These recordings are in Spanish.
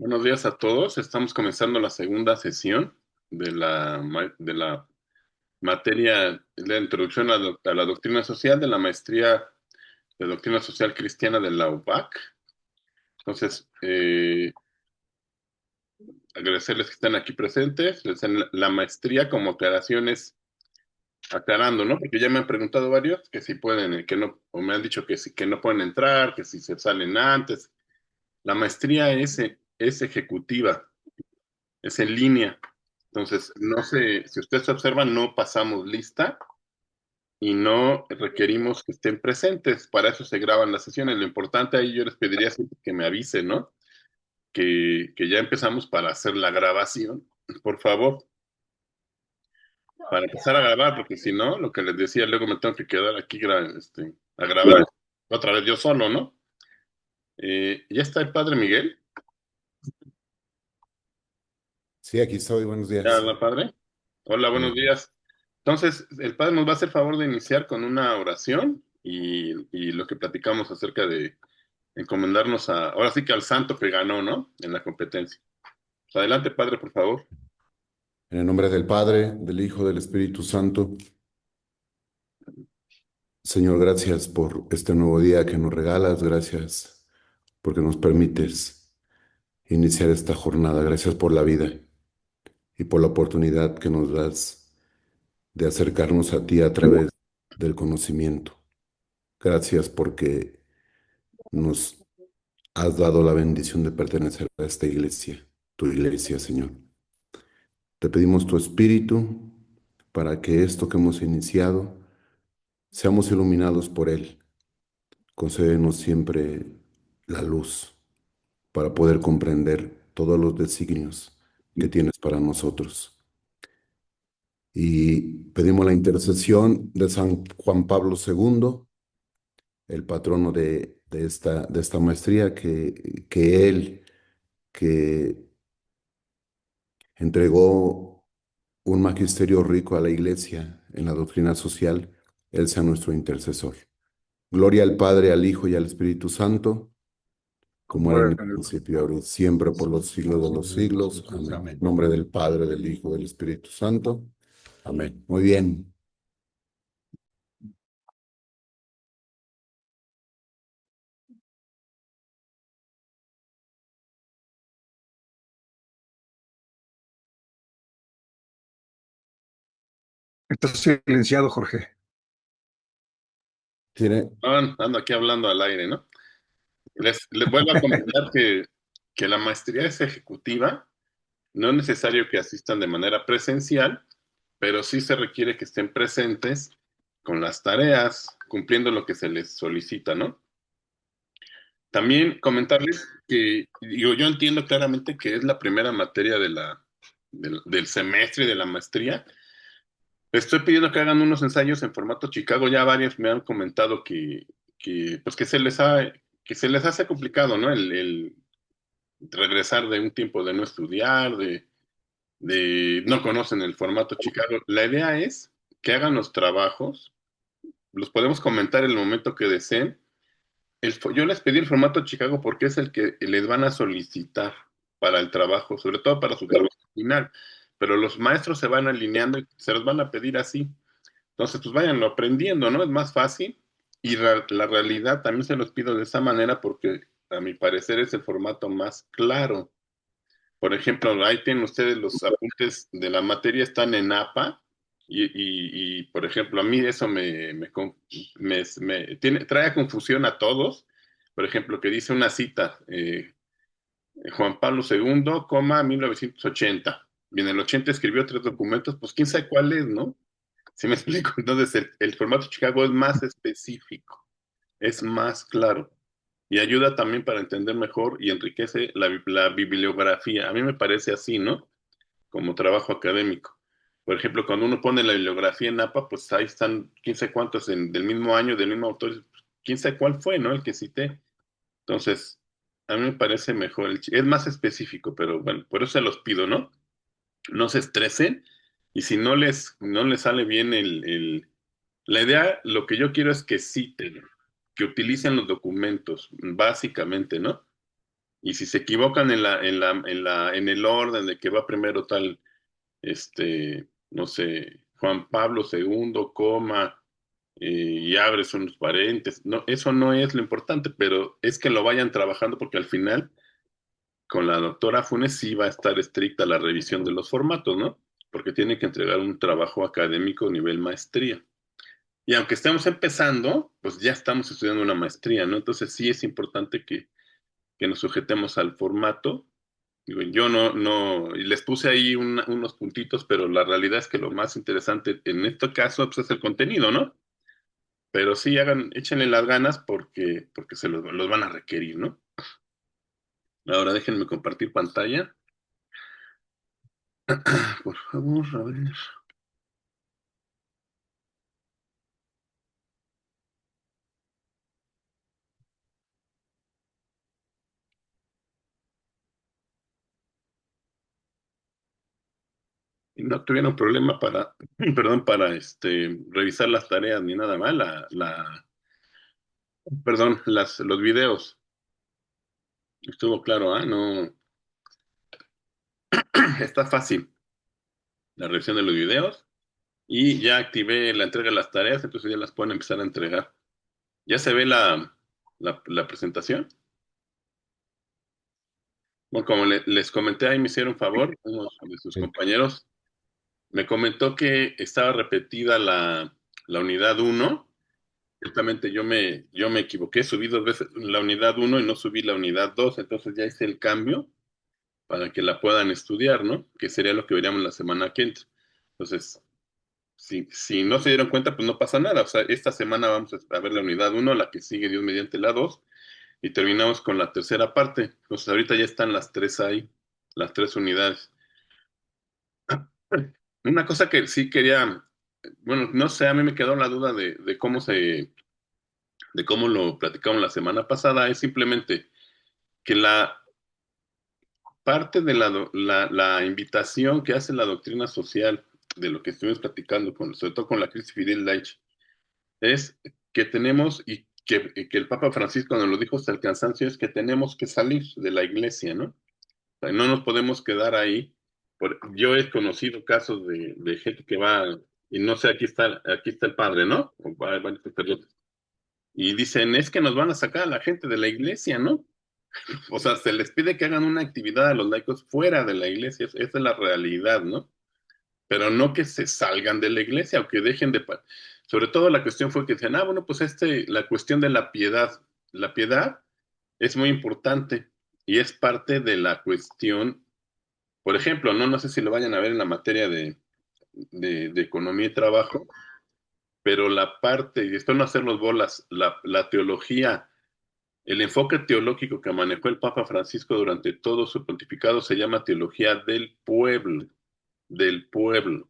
Buenos días a todos. Estamos comenzando la segunda sesión de la materia de la introducción a la doctrina social de la maestría de doctrina social cristiana de la UBAC. Entonces, agradecerles que están aquí presentes. La maestría como aclaraciones, aclarando, ¿no? Porque ya me han preguntado varios que si pueden, que no, o me han dicho que sí, que no pueden entrar, que si se salen antes. La maestría es ejecutiva, es en línea. Entonces, no sé, si ustedes observan, no pasamos lista y no requerimos que estén presentes. Para eso se graban las sesiones. Lo importante ahí yo les pediría siempre que me avisen, ¿no? Que ya empezamos para hacer la grabación, por favor, para empezar a grabar, porque si no, lo que les decía, luego me tengo que quedar aquí a grabar otra vez yo solo, ¿no? ¿Ya está el padre Miguel? Sí, aquí estoy, buenos ¿Ya días. la padre? Hola, buenos Buenos días. Entonces, el padre nos va a hacer favor de iniciar con una oración y lo que platicamos acerca de encomendarnos ahora sí que al santo que ganó, ¿no? En la competencia. Pues adelante, padre, por favor. En el nombre del Padre, del Hijo, del Espíritu Santo, Señor, gracias por este nuevo día que nos regalas, gracias porque nos permites iniciar esta jornada, gracias por la vida y por la oportunidad que nos das de acercarnos a ti a través del conocimiento. Gracias porque nos has dado la bendición de pertenecer a esta iglesia, tu iglesia, Señor. Te pedimos tu espíritu para que esto que hemos iniciado seamos iluminados por Él. Concédenos siempre la luz para poder comprender todos los designios que tienes para nosotros. Y pedimos la intercesión de San Juan Pablo II, el patrono de esta maestría, que Él, que entregó un magisterio rico a la Iglesia en la doctrina social, Él sea nuestro intercesor. Gloria al Padre, al Hijo y al Espíritu Santo, como Como era en era el en el- principio, ahora y siempre, por los siglos de los siglos. Amén. En nombre del Padre, del Hijo y del Espíritu Santo. Amén. Muy bien. Estás silenciado, Jorge. Tiene, Ando aquí hablando al aire, ¿no? Les vuelvo a comentar que la maestría es ejecutiva. No es necesario que asistan de manera presencial, pero sí se requiere que estén presentes con las tareas, cumpliendo lo que se les solicita, ¿no? También comentarles que yo entiendo claramente que es la primera materia del semestre y de la maestría. Estoy pidiendo que hagan unos ensayos en formato Chicago. Ya varios me han comentado pues que se les hace complicado, ¿no? El regresar de un tiempo de no estudiar, de no conocen el formato Chicago. La idea es que hagan los trabajos, los podemos comentar en el momento que deseen. Yo les pedí el formato Chicago porque es el que les van a solicitar para el trabajo, sobre todo para su trabajo final, pero los maestros se van alineando y se los van a pedir así. Entonces, pues váyanlo aprendiendo, ¿no? Es más fácil y la realidad también se los pido de esa manera porque a mi parecer es el formato más claro. Por ejemplo, ahí tienen ustedes los apuntes de la materia, están en APA por ejemplo, a mí eso trae a confusión a todos. Por ejemplo, que dice una cita, Juan Pablo II, 1980. Y en el 80 escribió tres documentos, pues quién sabe cuál es, ¿no? ¿Sí me explico? Entonces, el formato Chicago es más específico, es más claro y ayuda también para entender mejor y enriquece la bibliografía. A mí me parece así, ¿no? Como trabajo académico. Por ejemplo, cuando uno pone la bibliografía en APA, pues ahí están quién sabe cuántos del mismo año, del mismo autor, quién sabe cuál fue, ¿no? El que cité. Entonces, a mí me parece mejor, es más específico, pero bueno, por eso se los pido, ¿no? No se estresen y si no les sale bien la idea, lo que yo quiero es que citen, que utilicen los documentos, básicamente, ¿no? Y si se equivocan en el orden de que va primero tal, no sé, Juan Pablo segundo, coma, y abres unos paréntesis, no, eso no es lo importante, pero es que lo vayan trabajando porque al final con la doctora Funes sí va a estar estricta la revisión de los formatos, ¿no? Porque tiene que entregar un trabajo académico nivel maestría. Y aunque estemos empezando, pues ya estamos estudiando una maestría, ¿no? Entonces sí es importante que nos sujetemos al formato. Digo, yo y les puse ahí unos puntitos, pero la realidad es que lo más interesante en este caso pues, es el contenido, ¿no? Pero sí échenle las ganas porque los van a requerir, ¿no? Ahora déjenme compartir pantalla, por favor, a ver. Y no tuvieron problema perdón, para revisar las tareas ni nada más, perdón, los videos. Estuvo claro, ¿ah? No, está fácil la revisión de los videos y ya activé la entrega de las tareas, entonces ya las pueden empezar a entregar. ¿Ya se ve la presentación? Bueno, como les comenté, ahí me hicieron un favor, uno de sus Sí. compañeros me comentó que estaba repetida la unidad uno. Justamente yo me equivoqué, subí dos veces la unidad uno y no subí la unidad 2, entonces ya hice el cambio para que la puedan estudiar, ¿no? Que sería lo que veríamos la semana que entra. Entonces, si no se dieron cuenta, pues no pasa nada. O sea, esta semana vamos a ver la unidad uno, la que sigue Dios mediante la 2, y terminamos con la tercera parte. Entonces, ahorita ya están las tres ahí, las tres unidades. Una cosa que sí quería, bueno, no sé, a mí me quedó la duda de cómo lo platicamos la semana pasada, es simplemente que la parte de la invitación que hace la doctrina social de lo que estuvimos platicando, sobre todo con la crisis Fidel Deitch, es que tenemos, que el Papa Francisco nos lo dijo hasta el cansancio, es que tenemos que salir de la iglesia, ¿no? O sea, no nos podemos quedar ahí. Yo he conocido casos de gente que va, y no sé, aquí está el padre, ¿no? Varios sacerdotes, y dicen, es que nos van a sacar a la gente de la iglesia, ¿no? O sea, se les pide que hagan una actividad a los laicos fuera de la iglesia, esa es la realidad, ¿no? Pero no que se salgan de la iglesia o que dejen de... Sobre todo la cuestión fue que decían, ah, bueno, pues la cuestión de la piedad es muy importante y es parte de la cuestión, por ejemplo, no sé si lo vayan a ver en la materia de economía y trabajo, pero la parte, y esto no hacernos bolas, la teología. El enfoque teológico que manejó el Papa Francisco durante todo su pontificado se llama teología del pueblo, del pueblo.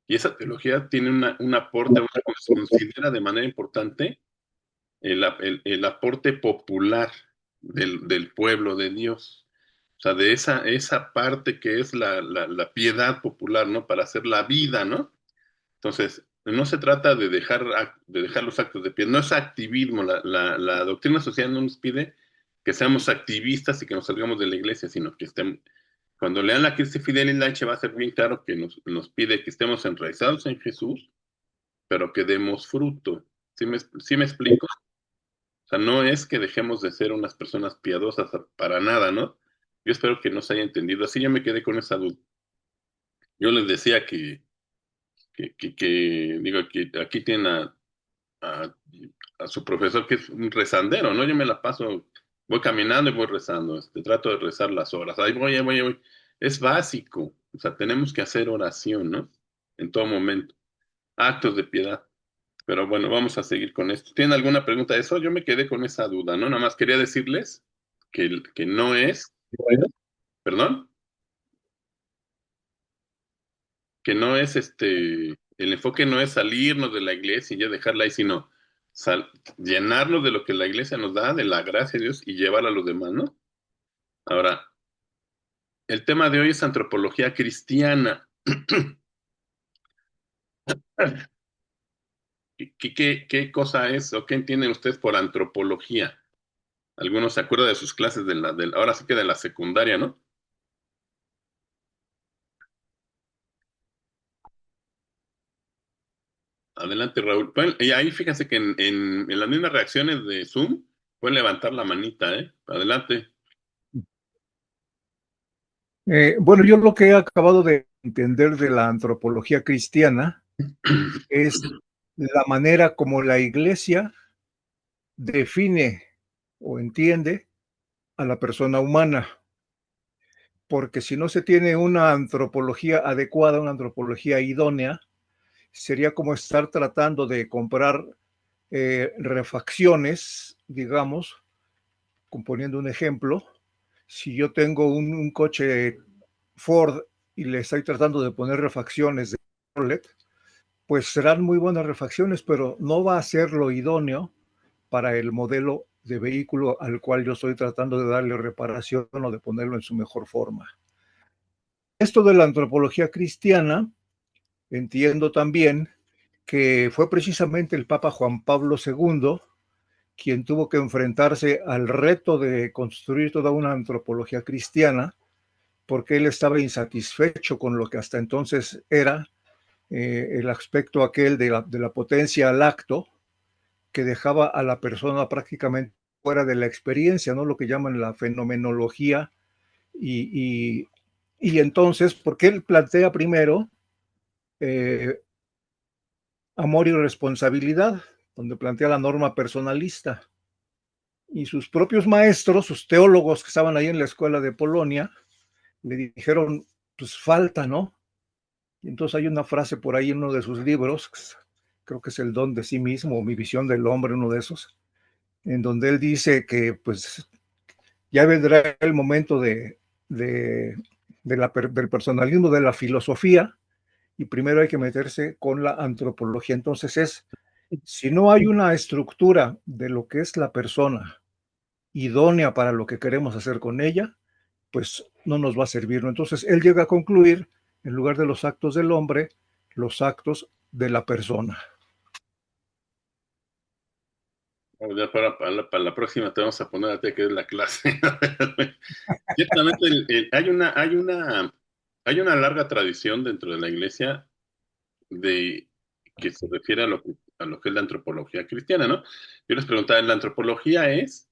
Y esa teología tiene un aporte, considera de manera importante el aporte popular del pueblo de Dios. O sea, de esa parte que es la piedad popular, ¿no? Para hacer la vida, ¿no? Entonces, no se trata de dejar los actos de pie, no es activismo, la doctrina social no nos pide que seamos activistas y que nos salgamos de la iglesia, sino que estemos, cuando lean la Christi Fidelis Laice va a ser bien claro que nos pide que estemos enraizados en Jesús, pero que demos fruto. ¿Sí me explico? O sea, no es que dejemos de ser unas personas piadosas para nada, ¿no? Yo espero que no se haya entendido. Así yo me quedé con esa duda. Yo les decía digo, que aquí tienen a, a su profesor que es un rezandero, ¿no? Yo me la paso, voy caminando y voy rezando, trato de rezar las horas, ahí voy, ahí voy. Es básico, o sea, tenemos que hacer oración, ¿no? En todo momento, actos de piedad. Pero bueno, vamos a seguir con esto. ¿Tienen alguna pregunta de eso? Yo me quedé con esa duda, ¿no? Nada más quería decirles que no es, perdón, que no es el enfoque no es salirnos de la iglesia y ya dejarla ahí, sino llenarnos de lo que la iglesia nos da, de la gracia de Dios y llevar a los demás, ¿no? Ahora, el tema de hoy es antropología cristiana. ¿Qué cosa es o qué entienden ustedes por antropología? Algunos se acuerdan de sus clases ahora sí que de la secundaria, ¿no? Adelante, Raúl. Y ahí fíjense que en las mismas reacciones de Zoom pueden levantar la manita, ¿eh? Adelante. Bueno, yo lo que he acabado de entender de la antropología cristiana es la manera como la iglesia define o entiende a la persona humana, porque si no se tiene una antropología adecuada, una antropología idónea, sería como estar tratando de comprar refacciones, digamos, componiendo un ejemplo. Si yo tengo un coche Ford y le estoy tratando de poner refacciones de Chevrolet, pues serán muy buenas refacciones, pero no va a ser lo idóneo para el modelo de vehículo al cual yo estoy tratando de darle reparación o de ponerlo en su mejor forma. Esto de la antropología cristiana, entiendo también que fue precisamente el Papa Juan Pablo II quien tuvo que enfrentarse al reto de construir toda una antropología cristiana, porque él estaba insatisfecho con lo que hasta entonces era el aspecto aquel de la potencia al acto, que dejaba a la persona prácticamente fuera de la experiencia, ¿no? Lo que llaman la fenomenología. Y, y, y entonces, porque él plantea primero eh, amor y responsabilidad, donde plantea la norma personalista. Y sus propios maestros, sus teólogos que estaban ahí en la escuela de Polonia, le dijeron, pues falta, ¿no? Y entonces hay una frase por ahí en uno de sus libros, creo que es El don de sí mismo, o Mi visión del hombre, uno de esos, en donde él dice que pues ya vendrá el momento del personalismo, de la filosofía, y primero hay que meterse con la antropología. Entonces si no hay una estructura de lo que es la persona idónea para lo que queremos hacer con ella, pues no nos va a servir, ¿no? Entonces él llega a concluir, en lugar de los actos del hombre, los actos de la persona. Ya para la próxima te vamos a poner a ti que es la clase. Ciertamente hay una larga tradición dentro de la iglesia de que se refiere a lo que es la antropología cristiana, ¿no? Yo les preguntaba, ¿la antropología es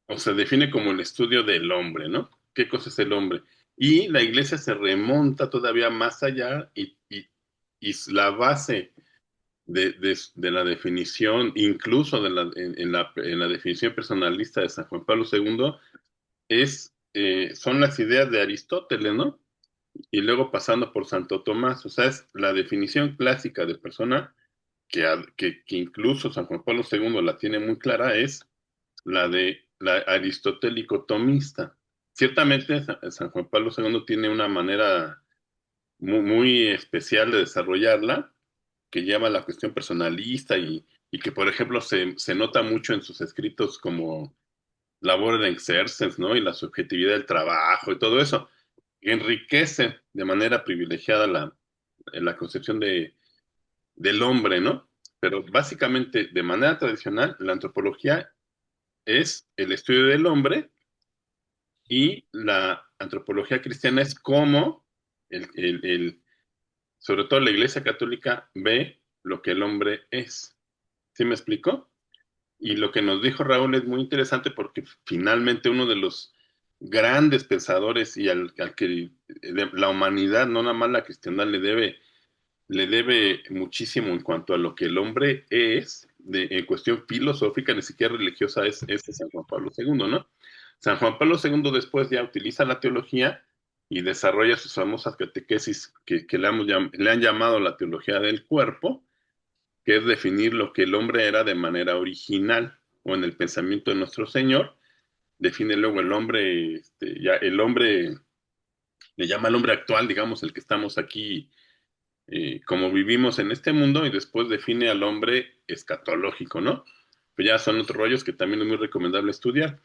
o se define como el estudio del hombre, ¿no? ¿Qué cosa es el hombre? Y la iglesia se remonta todavía más allá y la base de la definición, incluso en la definición personalista de San Juan Pablo II, son las ideas de Aristóteles, ¿no? Y luego pasando por Santo Tomás, o sea, es la definición clásica de persona que incluso San Juan Pablo II la tiene muy clara, es la de la aristotélico tomista. Ciertamente San Juan Pablo II tiene una manera muy especial de desarrollarla, que llama la cuestión personalista y que, por ejemplo, se nota mucho en sus escritos como Labor en Exercens, ¿no? Y la subjetividad del trabajo y todo eso. Enriquece de manera privilegiada la concepción del hombre, ¿no? Pero básicamente, de manera tradicional, la antropología es el estudio del hombre y la antropología cristiana es cómo sobre todo la Iglesia Católica ve lo que el hombre es. ¿Sí me explico? Y lo que nos dijo Raúl es muy interesante porque finalmente uno de los grandes pensadores y al que la humanidad, no nada más la cristiana, le debe muchísimo en cuanto a lo que el hombre es, en cuestión filosófica, ni siquiera religiosa, es San Juan Pablo II, ¿no? San Juan Pablo II después ya utiliza la teología y desarrolla sus famosas catequesis que le han llamado la teología del cuerpo, que es definir lo que el hombre era de manera original o en el pensamiento de nuestro Señor. Define luego el hombre, ya el hombre le llama al hombre actual, digamos, el que estamos aquí como vivimos en este mundo, y después define al hombre escatológico, ¿no? Pues ya son otros rollos que también es muy recomendable estudiar.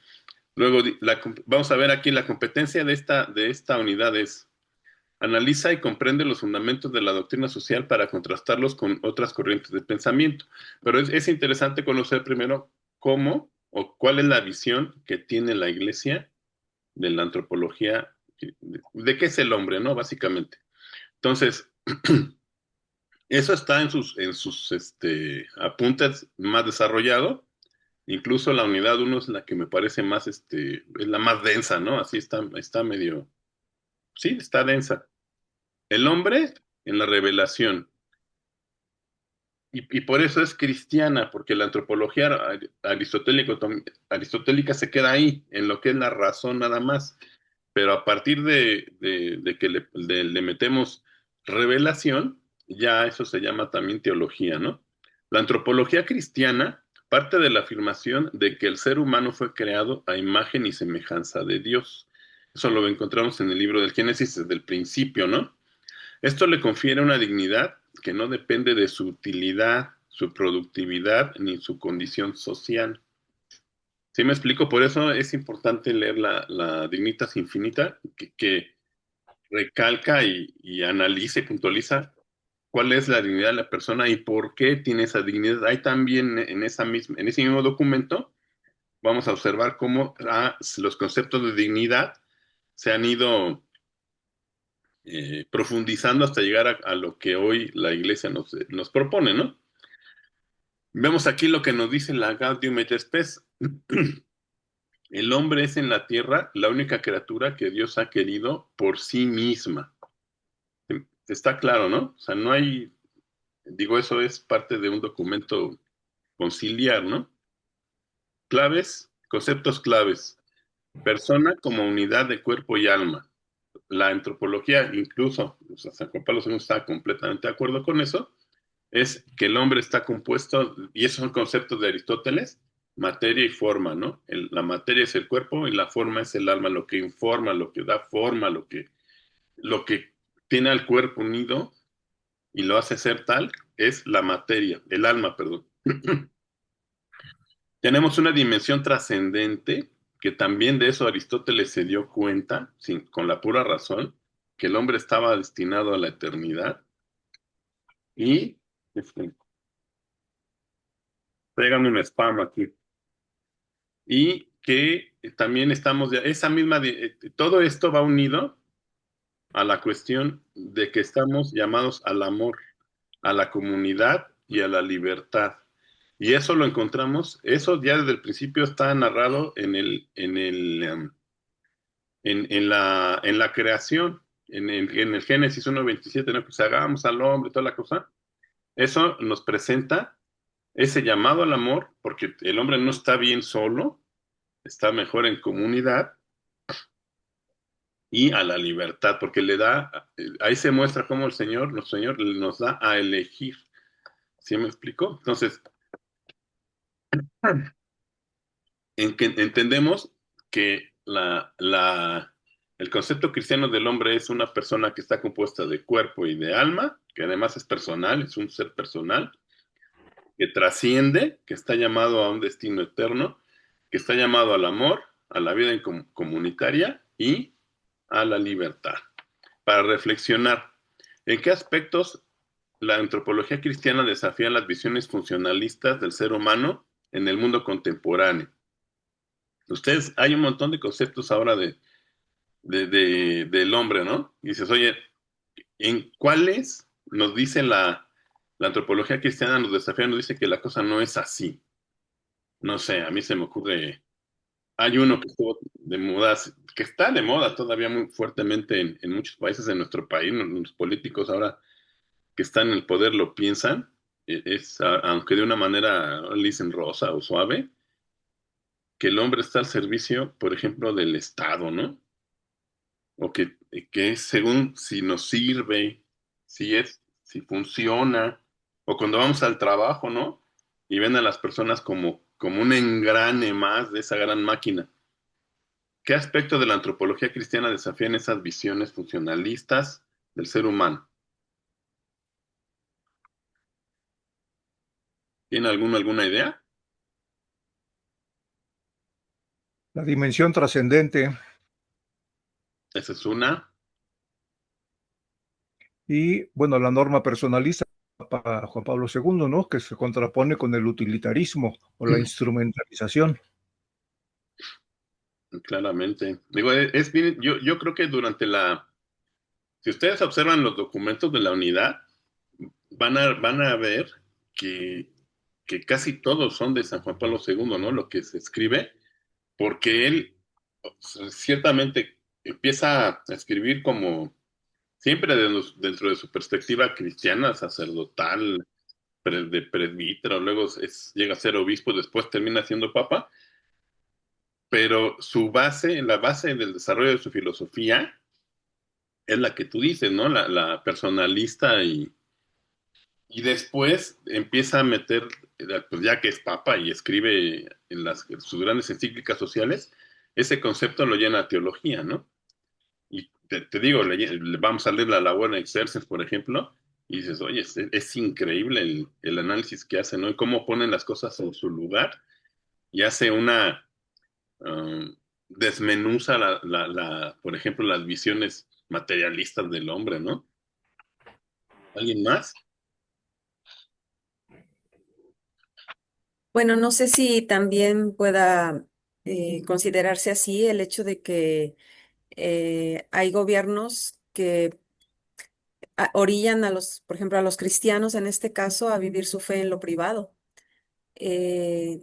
Luego, vamos a ver aquí la competencia de esta unidad es: analiza y comprende los fundamentos de la doctrina social para contrastarlos con otras corrientes de pensamiento. Pero es interesante conocer primero cómo o cuál es la visión que tiene la Iglesia de la antropología, de qué es el hombre, ¿no? Básicamente. Entonces, eso está en sus apuntes más desarrollado. Incluso la unidad uno es la que me parece más, es la más densa, ¿no? Así está medio, sí, está densa. El hombre en la revelación. Y por eso es cristiana, porque la antropología aristotélica se queda ahí, en lo que es la razón nada más. Pero a partir de que le metemos revelación, ya eso se llama también teología, ¿no? La antropología cristiana parte de la afirmación de que el ser humano fue creado a imagen y semejanza de Dios. Eso lo encontramos en el libro del Génesis desde el principio, ¿no? Esto le confiere una dignidad que no depende de su utilidad, su productividad ni su condición social. ¿Sí me explico? Por eso es importante leer la Dignitas Infinita, que recalca y analiza y puntualiza cuál es la dignidad de la persona y por qué tiene esa dignidad. Hay también en ese mismo documento, vamos a observar cómo los conceptos de dignidad se han ido profundizando hasta llegar a lo que hoy la Iglesia nos propone, ¿no? Vemos aquí lo que nos dice la Gaudium et Spes. El hombre es en la tierra la única criatura que Dios ha querido por sí misma. Está claro, ¿no? O sea, no hay, digo, eso es parte de un documento conciliar, ¿no? Claves, conceptos claves. Persona como unidad de cuerpo y alma. La antropología, incluso, o sea, San Juan Pablo II está completamente de acuerdo con eso, es que el hombre está compuesto, y esos son conceptos de Aristóteles, materia y forma, ¿no? La materia es el cuerpo y la forma es el alma, lo que informa, lo que da forma, lo que tiene al cuerpo unido y lo hace ser tal, es la materia, el alma, perdón. Tenemos una dimensión trascendente, que también de eso Aristóteles se dio cuenta, con la pura razón, que el hombre estaba destinado a la eternidad y, pégame un spam aquí, y que también estamos, esa misma, todo esto va unido a la cuestión de que estamos llamados al amor, a la comunidad y a la libertad. Y eso lo encontramos, eso ya desde el principio está narrado en la creación, en el Génesis 1:27, ¿no? Pues hagamos al hombre, toda la cosa. Eso nos presenta ese llamado al amor, porque el hombre no está bien solo, está mejor en comunidad, y a la libertad, porque ahí se muestra cómo nuestro Señor nos da a elegir. ¿Sí me explico? Entonces, entendemos que el concepto cristiano del hombre es una persona que está compuesta de cuerpo y de alma, que además es personal, es un ser personal, que trasciende, que está llamado a un destino eterno, que está llamado al amor, a la vida comunitaria y a la libertad. Para reflexionar, ¿en qué aspectos la antropología cristiana desafía las visiones funcionalistas del ser humano en el mundo contemporáneo? Ustedes, hay un montón de conceptos ahora del hombre, ¿no? Y dices, oye, ¿en cuáles nos dice la antropología cristiana, nos desafía, nos dice que la cosa no es así? No sé, a mí se me ocurre, hay uno que estuvo de moda, que está de moda todavía muy fuertemente en muchos países de nuestro país, los políticos ahora que están en el poder lo piensan, aunque de una manera, le dicen rosa o suave, que el hombre está al servicio, por ejemplo, del Estado, ¿no? O que es según si nos sirve, si funciona, o cuando vamos al trabajo, ¿no? Y ven a las personas como un engrane más de esa gran máquina. ¿Qué aspecto de la antropología cristiana desafían esas visiones funcionalistas del ser humano? ¿Tiene alguna idea? La dimensión trascendente Esa es una. y, bueno, la norma personalista para Juan Pablo II, ¿no? Que se contrapone con el utilitarismo o la instrumentalización. claramente. Digo, es bien, yo creo que si ustedes observan los documentos de la unidad, van a ver que, que casi todos son de San Juan Pablo II, ¿no? Lo que se escribe, porque él ciertamente empieza a escribir como siempre dentro de su perspectiva cristiana, sacerdotal, de presbítero, luego llega a ser obispo, después termina siendo papa, pero la base del desarrollo de su filosofía es la que tú dices, ¿no? La personalista y después empieza a meter, pues ya que es papa y escribe en sus grandes encíclicas sociales, ese concepto lo llena a teología, ¿no? Y te digo, vamos a leer la Labor en Exercens, por ejemplo, y dices, oye, es increíble el análisis que hace, ¿no? Y cómo ponen las cosas en su lugar y hace um, desmenuza por ejemplo, las visiones materialistas del hombre, ¿no? ¿Alguien más? Bueno, no sé si también pueda considerarse así el hecho de que hay gobiernos que orillan a los, por ejemplo, a los cristianos en este caso, a vivir su fe en lo privado.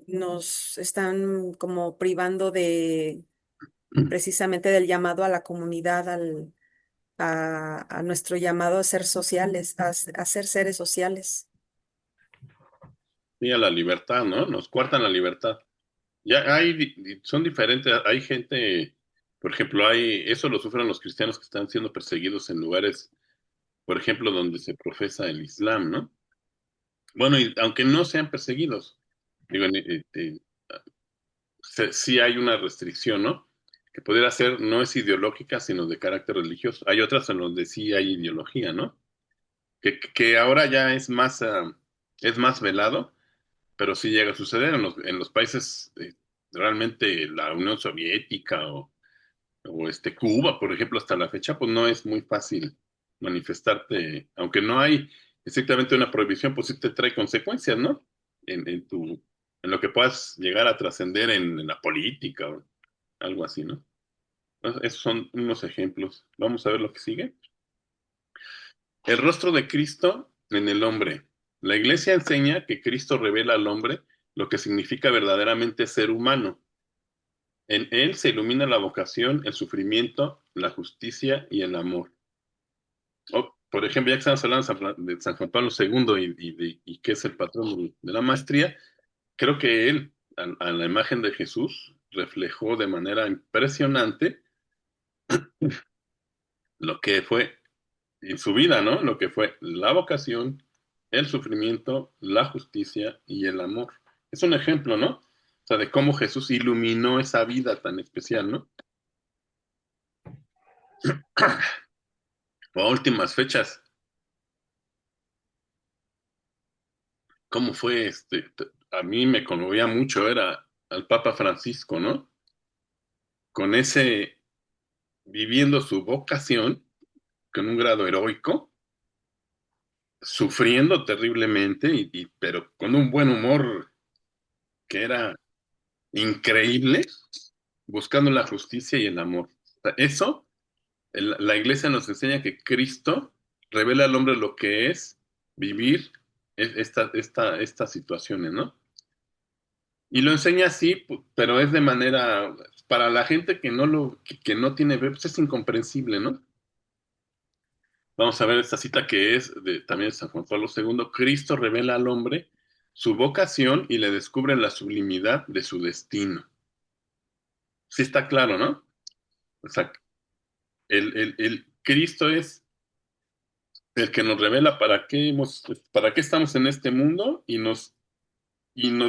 Nos están como privando de precisamente del llamado a la comunidad, a nuestro llamado a ser sociales, a ser seres sociales. Sí, a la libertad, ¿no? Nos cuartan la libertad. Ya son diferentes, hay gente, por ejemplo, eso lo sufren los cristianos que están siendo perseguidos en lugares, por ejemplo, donde se profesa el Islam, ¿no? Bueno, y aunque no sean perseguidos, digo, sí hay una restricción, ¿no? Que pudiera ser, no es ideológica, sino de carácter religioso. Hay otras en donde sí hay ideología, ¿no? Que ahora ya es más velado, pero sí llega a suceder en los países, realmente la Unión Soviética o Cuba, por ejemplo, hasta la fecha, pues no es muy fácil manifestarte, aunque no hay estrictamente una prohibición, pues sí te trae consecuencias, ¿no? En lo que puedas llegar a trascender en la política o algo así, ¿no? Esos son unos ejemplos. Vamos a ver lo que sigue. El rostro de Cristo en el hombre. La Iglesia enseña que Cristo revela al hombre lo que significa verdaderamente ser humano. En él se ilumina la vocación, el sufrimiento, la justicia y el amor. Por ejemplo, ya que estamos hablando de San Juan Pablo II y que es el patrón de la maestría, creo que él, a la imagen de Jesús, reflejó de manera impresionante lo que fue en su vida, ¿no? Lo que fue la vocación, el sufrimiento, la justicia y el amor. Es un ejemplo, ¿no? O sea, de cómo Jesús iluminó esa vida tan especial, ¿no? O a últimas fechas, ¿cómo fue A mí me conmovía mucho, era al Papa Francisco, ¿no? Con viviendo su vocación con un grado heroico, sufriendo terriblemente, pero con un buen humor que era increíble, buscando la justicia y el amor. O sea, eso, la iglesia nos enseña que Cristo revela al hombre lo que es vivir estas situaciones, ¿no? Y lo enseña así, pero es de manera, para la gente que no tiene fe, pues es incomprensible, ¿no? Vamos a ver esta cita que es también de San Juan Pablo II. Cristo revela al hombre su vocación y le descubre la sublimidad de su destino. Sí está claro, ¿no? O sea, el Cristo es el que nos revela para qué estamos en este mundo y nos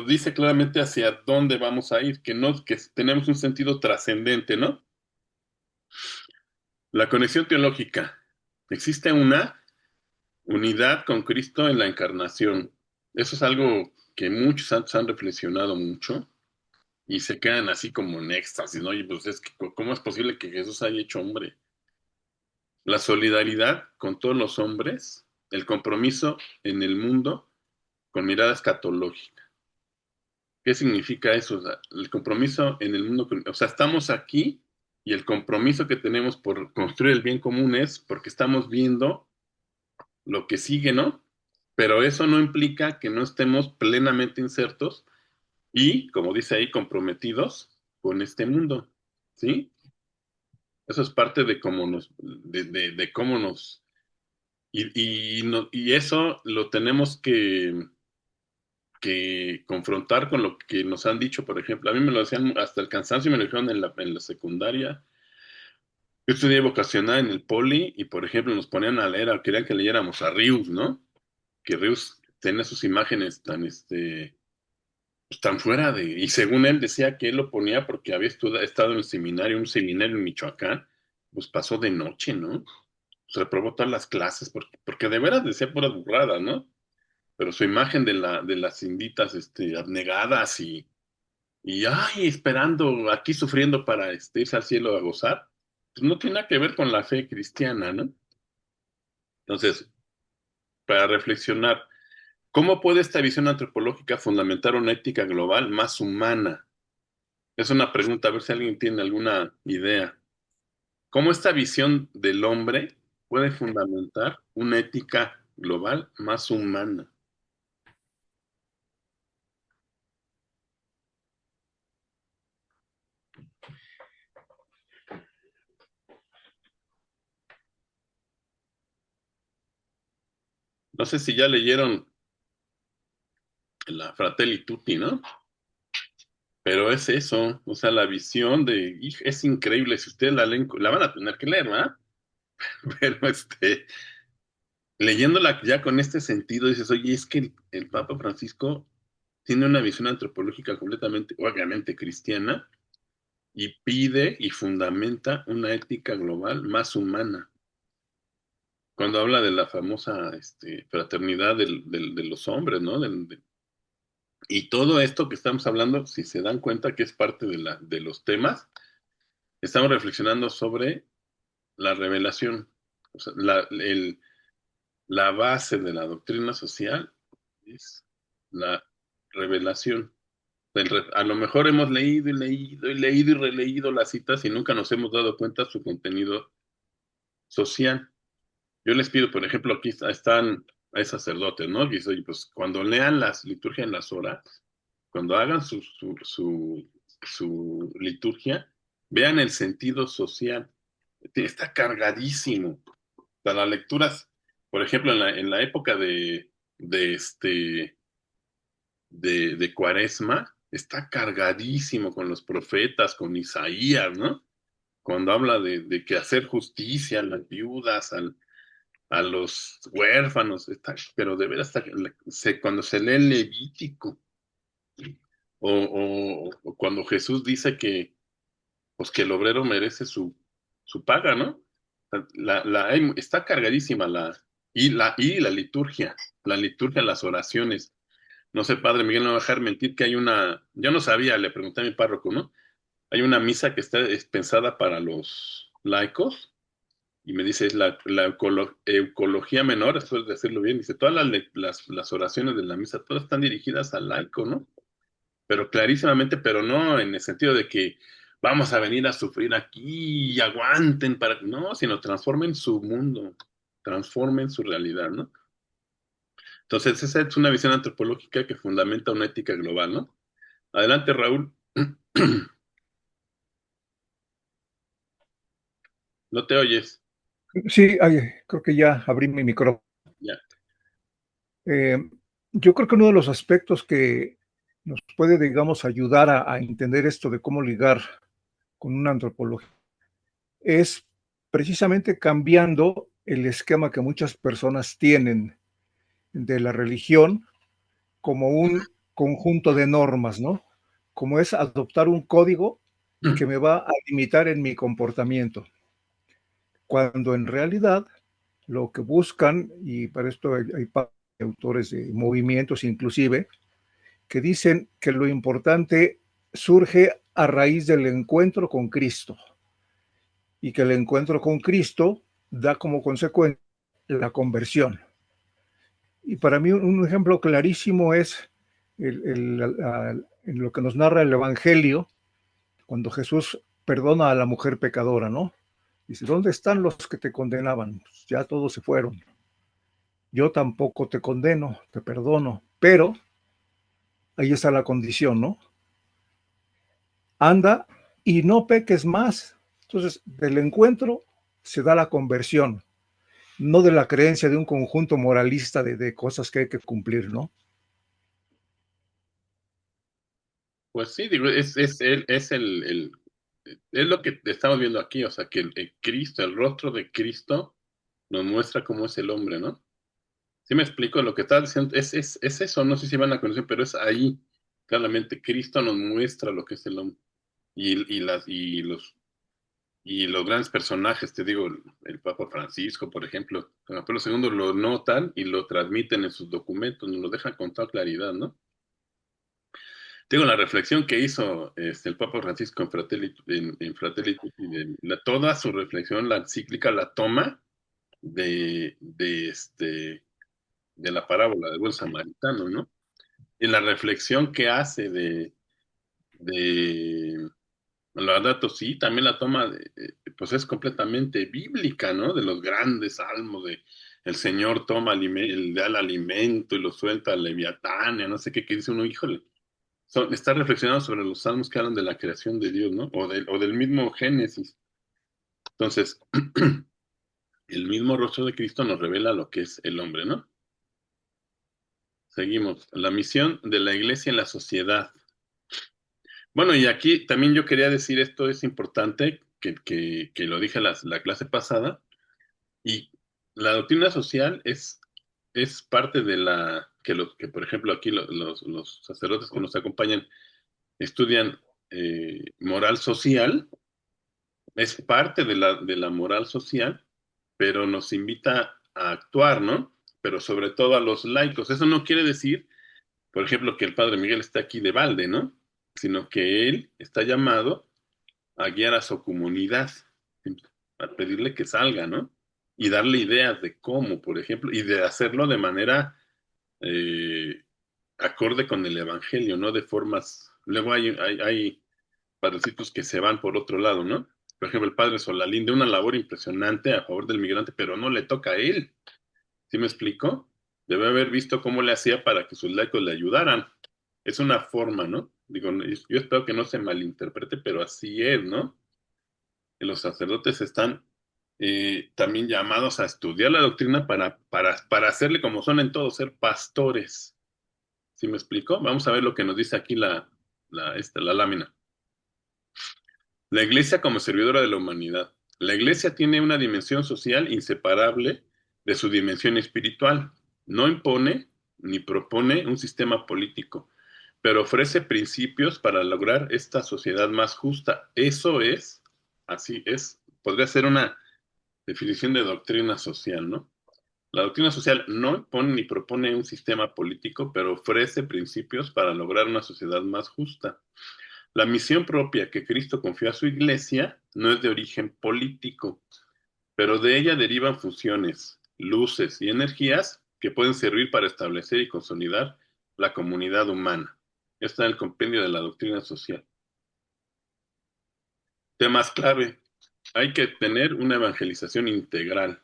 dice claramente hacia dónde vamos a ir, que tenemos un sentido trascendente, ¿no? La conexión teológica. Existe una unidad con Cristo en la encarnación. Eso es algo que muchos santos han reflexionado mucho y se quedan así como en éxtasis, ¿no? Y pues ¿cómo es posible que Jesús haya hecho hombre? La solidaridad con todos los hombres, el compromiso en el mundo con mirada escatológica. ¿Qué significa eso? O sea, el compromiso en el mundo, o sea, estamos aquí y el compromiso que tenemos por construir el bien común es porque estamos viendo lo que sigue, ¿no? Pero eso no implica que no estemos plenamente insertos y, como dice ahí, comprometidos con este mundo, ¿sí? Eso es parte de cómo de cómo nos, y eso lo tenemos que confrontar con lo que nos han dicho, por ejemplo. A mí me lo decían hasta el cansancio, me lo dijeron en la secundaria. Yo estudié vocacional en el poli y, por ejemplo, nos ponían a leer, querían que leyéramos a Rius, ¿no? Que Rius tenía sus imágenes tan, pues, tan fuera de... Y según él decía que él lo ponía porque había estado en el seminario, un seminario en Michoacán, pues pasó de noche, ¿no? Se reprobó todas las clases porque de veras decía pura burrada, ¿no? Pero su imagen de las inditas abnegadas y ay, esperando, aquí sufriendo para irse al cielo a gozar, pues no tiene nada que ver con la fe cristiana, ¿no? Entonces, para reflexionar, ¿cómo puede esta visión antropológica fundamentar una ética global más humana? Es una pregunta, a ver si alguien tiene alguna idea. ¿Cómo esta visión del hombre puede fundamentar una ética global más humana? No sé si ya leyeron la Fratelli Tutti, ¿no? Pero es eso, o sea, la visión es increíble, si ustedes la leen, la van a tener que leer, ¿verdad? Pero leyéndola ya con este sentido, dices, oye, es que el Papa Francisco tiene una visión antropológica completamente, obviamente cristiana, y pide y fundamenta una ética global más humana. Cuando habla de la famosa fraternidad de los hombres, ¿no? Y todo esto que estamos hablando, si se dan cuenta que es parte de los temas, estamos reflexionando sobre la revelación. O sea, la base de la doctrina social es la revelación. A lo mejor hemos leído y leído y leído y releído las citas y nunca nos hemos dado cuenta de su contenido social. Yo les pido, por ejemplo, aquí están, hay sacerdotes, ¿no? Y dice, oye, pues cuando lean las liturgias en las horas, cuando hagan su liturgia, vean el sentido social. Está cargadísimo. O sea, las lecturas, por ejemplo, en la época de Cuaresma, está cargadísimo con los profetas, con Isaías, ¿no? Cuando habla de que hacer justicia a las viudas, a los huérfanos, pero de veras, cuando se lee el Levítico, o cuando Jesús dice pues que el obrero merece su paga, ¿no? Está cargadísima la liturgia, las oraciones. No sé, Padre Miguel, no me va a dejar mentir que yo no sabía, le pregunté a mi párroco, ¿no? Hay una misa que es pensada para los laicos, y me dice, es la eucología menor, después de decirlo bien, dice, todas las oraciones de la misa, todas están dirigidas al laico, ¿no? Pero clarísimamente, pero no en el sentido de que vamos a venir a sufrir aquí y aguanten no, sino transformen su mundo, transformen su realidad, ¿no? Entonces, esa es una visión antropológica que fundamenta una ética global, ¿no? Adelante, Raúl. No te oyes. Sí, creo que ya abrí mi micrófono. Ya. Yo creo que uno de los aspectos que nos puede, digamos, ayudar a entender esto de cómo ligar con una antropología es precisamente cambiando el esquema que muchas personas tienen de la religión como un conjunto de normas, ¿no? Como es adoptar un código que me va a limitar en mi comportamiento. Cuando en realidad lo que buscan, y para esto hay autores de movimientos inclusive, que dicen que lo importante surge a raíz del encuentro con Cristo y que el encuentro con Cristo da como consecuencia la conversión. Y para mí un ejemplo clarísimo es en lo que nos narra el Evangelio, cuando Jesús perdona a la mujer pecadora, ¿no? Dice, ¿dónde están los que te condenaban? Pues ya todos se fueron. Yo tampoco te condeno, te perdono, pero ahí está la condición, ¿no? Anda y no peques más. Entonces, del encuentro se da la conversión, no de la creencia de un conjunto moralista de cosas que hay que cumplir, ¿no? Pues sí, digo, es lo que estamos viendo aquí, o sea, que el Cristo, el rostro de Cristo nos muestra cómo es el hombre, ¿no? Sí me explico, lo que estás diciendo es eso, no sé si van a conocer, pero es ahí, claramente, Cristo nos muestra lo que es el hombre. Y los grandes personajes, te digo, el Papa Francisco, por ejemplo, Juan Pablo II lo notan y lo transmiten en sus documentos, nos lo dejan con toda claridad, ¿no? Digo, la reflexión que hizo el Papa Francisco en Fratelli Tutti, toda su reflexión, la encíclica, la toma de la parábola del buen samaritano, ¿no? Y la reflexión que hace de la verdad, pues sí, también la toma, pues es completamente bíblica, ¿no? De los grandes salmos de el Señor toma, da el alimento y lo suelta al leviatán, y no sé qué, que dice uno, híjole, está reflexionando sobre los salmos que hablan de la creación de Dios, ¿no? O del mismo Génesis. Entonces, el mismo rostro de Cristo nos revela lo que es el hombre, ¿no? Seguimos. La misión de la iglesia en la sociedad. Bueno, y aquí también yo quería decir esto, es importante, que lo dije la clase pasada, y la doctrina social es parte de que por ejemplo aquí los sacerdotes que nos acompañan estudian moral social, es parte de la moral social, pero nos invita a actuar, ¿no? Pero sobre todo a los laicos. Eso no quiere decir, por ejemplo, que el padre Miguel esté aquí de balde, ¿no? Sino que él está llamado a guiar a su comunidad, a pedirle que salga, ¿no? Y darle ideas de cómo, por ejemplo, y de hacerlo de manera eh, acorde con el Evangelio, ¿no? De formas. Luego hay padrecitos que se van por otro lado, ¿no? Por ejemplo, el padre Solalín de una labor impresionante a favor del migrante, pero no le toca a él. ¿Sí me explico? Debe haber visto cómo le hacía para que sus laicos le ayudaran. Es una forma, ¿no? Digo, yo espero que no se malinterprete, pero así es, ¿no? Que los sacerdotes están también llamados a estudiar la doctrina para hacerle como son en todo, ser pastores. ¿Sí me explico? Vamos a ver lo que nos dice aquí la lámina. La iglesia como servidora de la humanidad. La iglesia tiene una dimensión social inseparable de su dimensión espiritual. No impone ni propone un sistema político, pero ofrece principios para lograr esta sociedad más justa. Eso es, así es, podría ser una definición de doctrina social, ¿no? La doctrina social no impone ni propone un sistema político, pero ofrece principios para lograr una sociedad más justa. La misión propia que Cristo confió a su iglesia no es de origen político, pero de ella derivan funciones, luces y energías que pueden servir para establecer y consolidar la comunidad humana. Está en el compendio de la doctrina social. Temas clave. Hay que tener una evangelización integral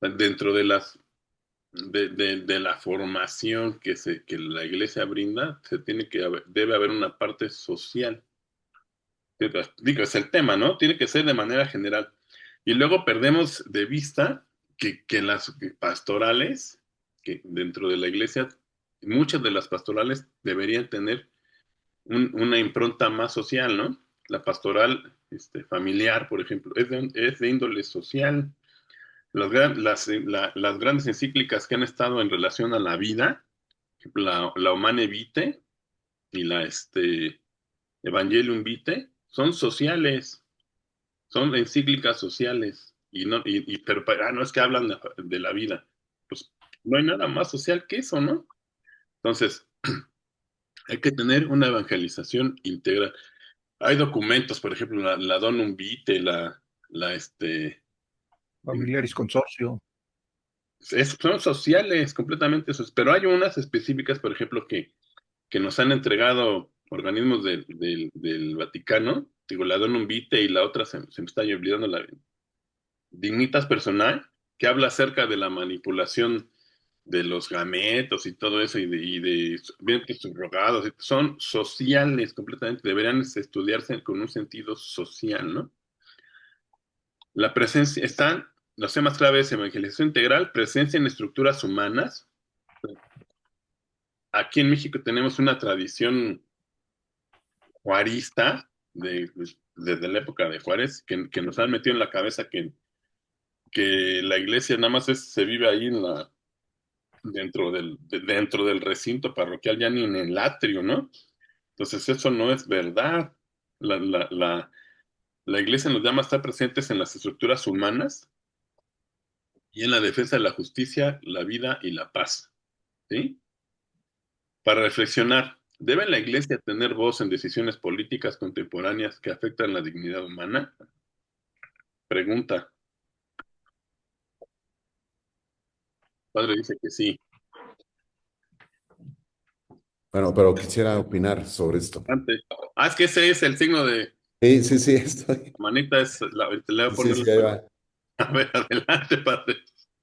dentro de la formación que la iglesia brinda. Debe haber una parte social. Digo, es el tema, ¿no? Tiene que ser de manera general. Y luego perdemos de vista que las pastorales, que dentro de la iglesia, muchas de las pastorales deberían tener una impronta más social, ¿no? La pastoral familiar, por ejemplo, es de índole social. Las grandes encíclicas que han estado en relación a la vida, la Humane Vitae y la Evangelium Vitae, son sociales, son encíclicas sociales. Pero no es que hablan de la vida. Pues no hay nada más social que eso, ¿no? Entonces, hay que tener una evangelización integral. Hay documentos, por ejemplo, la Donum Vitae, la Familiaris Consorcio. son sociales, completamente, pero hay unas específicas, por ejemplo, que que nos han entregado organismos del Vaticano, digo, la Donum Vitae y la otra se me está olvidando, la Dignitas Personae, que habla acerca de la manipulación de los gametos y todo eso, y de vientres subrogados, son sociales completamente, deberían estudiarse con un sentido social, ¿no? La presencia, están, los temas claves: evangelización integral, presencia en estructuras humanas. Aquí en México tenemos una tradición juarista, pues, desde la época de Juárez, que nos han metido en la cabeza que la iglesia nada más se vive ahí dentro del recinto parroquial, ya ni en el atrio, ¿no? Entonces eso no es verdad. La, la, la, la iglesia nos llama a estar presentes en las estructuras humanas y en la defensa de la justicia, la vida y la paz, ¿sí? Para reflexionar, ¿debe la iglesia tener voz en decisiones políticas contemporáneas que afectan la dignidad humana? Pregunta. Padre dice que sí. Bueno, pero quisiera opinar sobre esto. Antes. Es que ese es el signo de Sí, sí, sí, estoy. manita, te le voy a Sí, poner sí, ahí va. a ver, adelante, padre.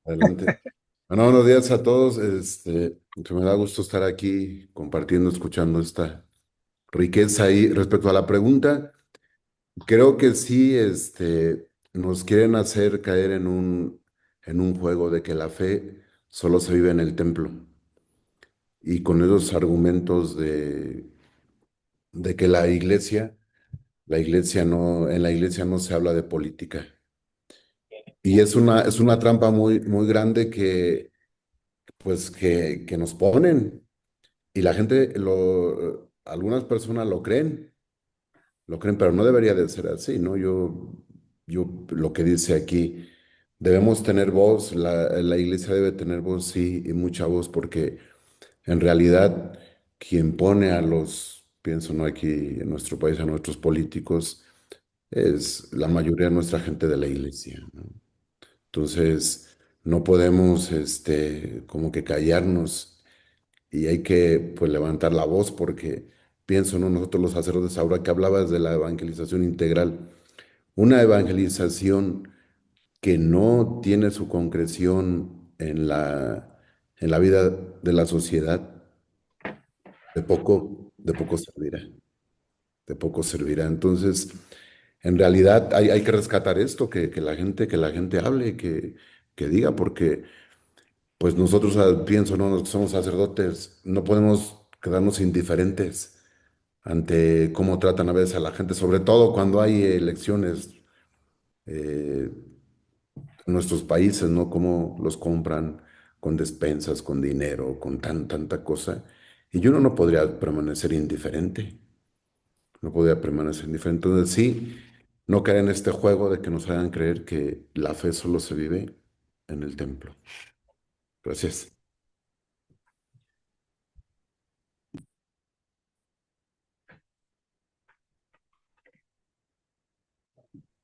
Adelante. Bueno, buenos días a todos. Que me da gusto estar aquí compartiendo, escuchando esta riqueza. Y respecto a la pregunta, creo que sí, nos quieren hacer caer en un juego de que la fe solo se vive en el templo. Y con esos argumentos de que la iglesia no, en la iglesia no se habla de política. Y es una trampa muy, muy grande pues, que nos ponen. Y la gente, algunas personas lo creen, pero no debería de ser así, ¿no? Yo lo que dice aquí, debemos tener voz, la iglesia debe tener voz, sí, y mucha voz, porque en realidad quien pone a pienso, ¿no? Aquí en nuestro país, a nuestros políticos, es la mayoría de nuestra gente de la iglesia, ¿no? Entonces, no podemos, como que callarnos y hay que, pues, levantar la voz porque pienso, ¿no? Nosotros los sacerdotes, ahora que hablabas de la evangelización integral, una evangelización que no tiene su concreción en la vida de la sociedad, de poco servirá, de poco servirá. Entonces, en realidad hay que rescatar esto, que la gente hable, que diga, porque pues nosotros, pienso, ¿no? Los que somos sacerdotes, no podemos quedarnos indiferentes ante cómo tratan a veces a la gente, sobre todo cuando hay elecciones eh, en nuestros países, ¿no? Cómo los compran con despensas, con dinero, con tanta cosa. Y yo no podría permanecer indiferente, no podría permanecer indiferente. Entonces sí, no caer en este juego de que nos hagan creer que la fe solo se vive en el templo. Gracias.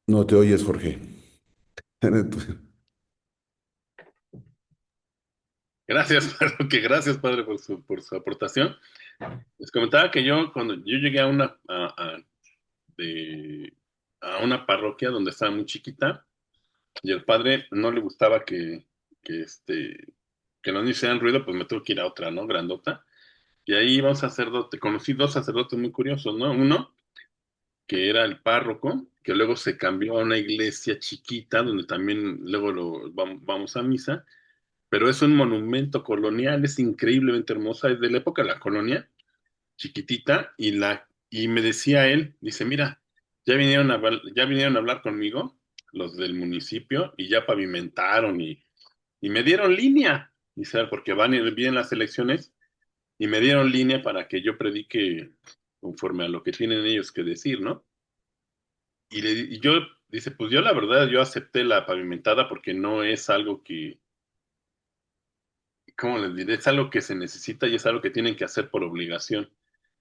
No te oyes, Jorge. Gracias, gracias, padre, por su aportación. Les comentaba que yo, cuando yo llegué de- a una parroquia donde estaba muy chiquita, y el padre no le gustaba que, este, que los niños hicieran ruido, pues me tuve que ir a otra, ¿no? Grandota. Y ahí iba un sacerdote, conocí dos sacerdotes muy curiosos, ¿no? Uno, que era el párroco, que luego se cambió a una iglesia chiquita, donde también luego vamos a misa, pero es un monumento colonial, es increíblemente hermosa, es de la época de la colonia, chiquitita, y me decía él, dice, mira, ya vinieron a hablar conmigo, los del municipio, y ya pavimentaron y me dieron línea, dice, porque vienen las elecciones, y me dieron línea para que yo predique conforme a lo que tienen ellos que decir, ¿no? Y yo, dice, pues yo la verdad, yo acepté la pavimentada porque no es algo ¿cómo les diré? Es algo que se necesita y es algo que tienen que hacer por obligación.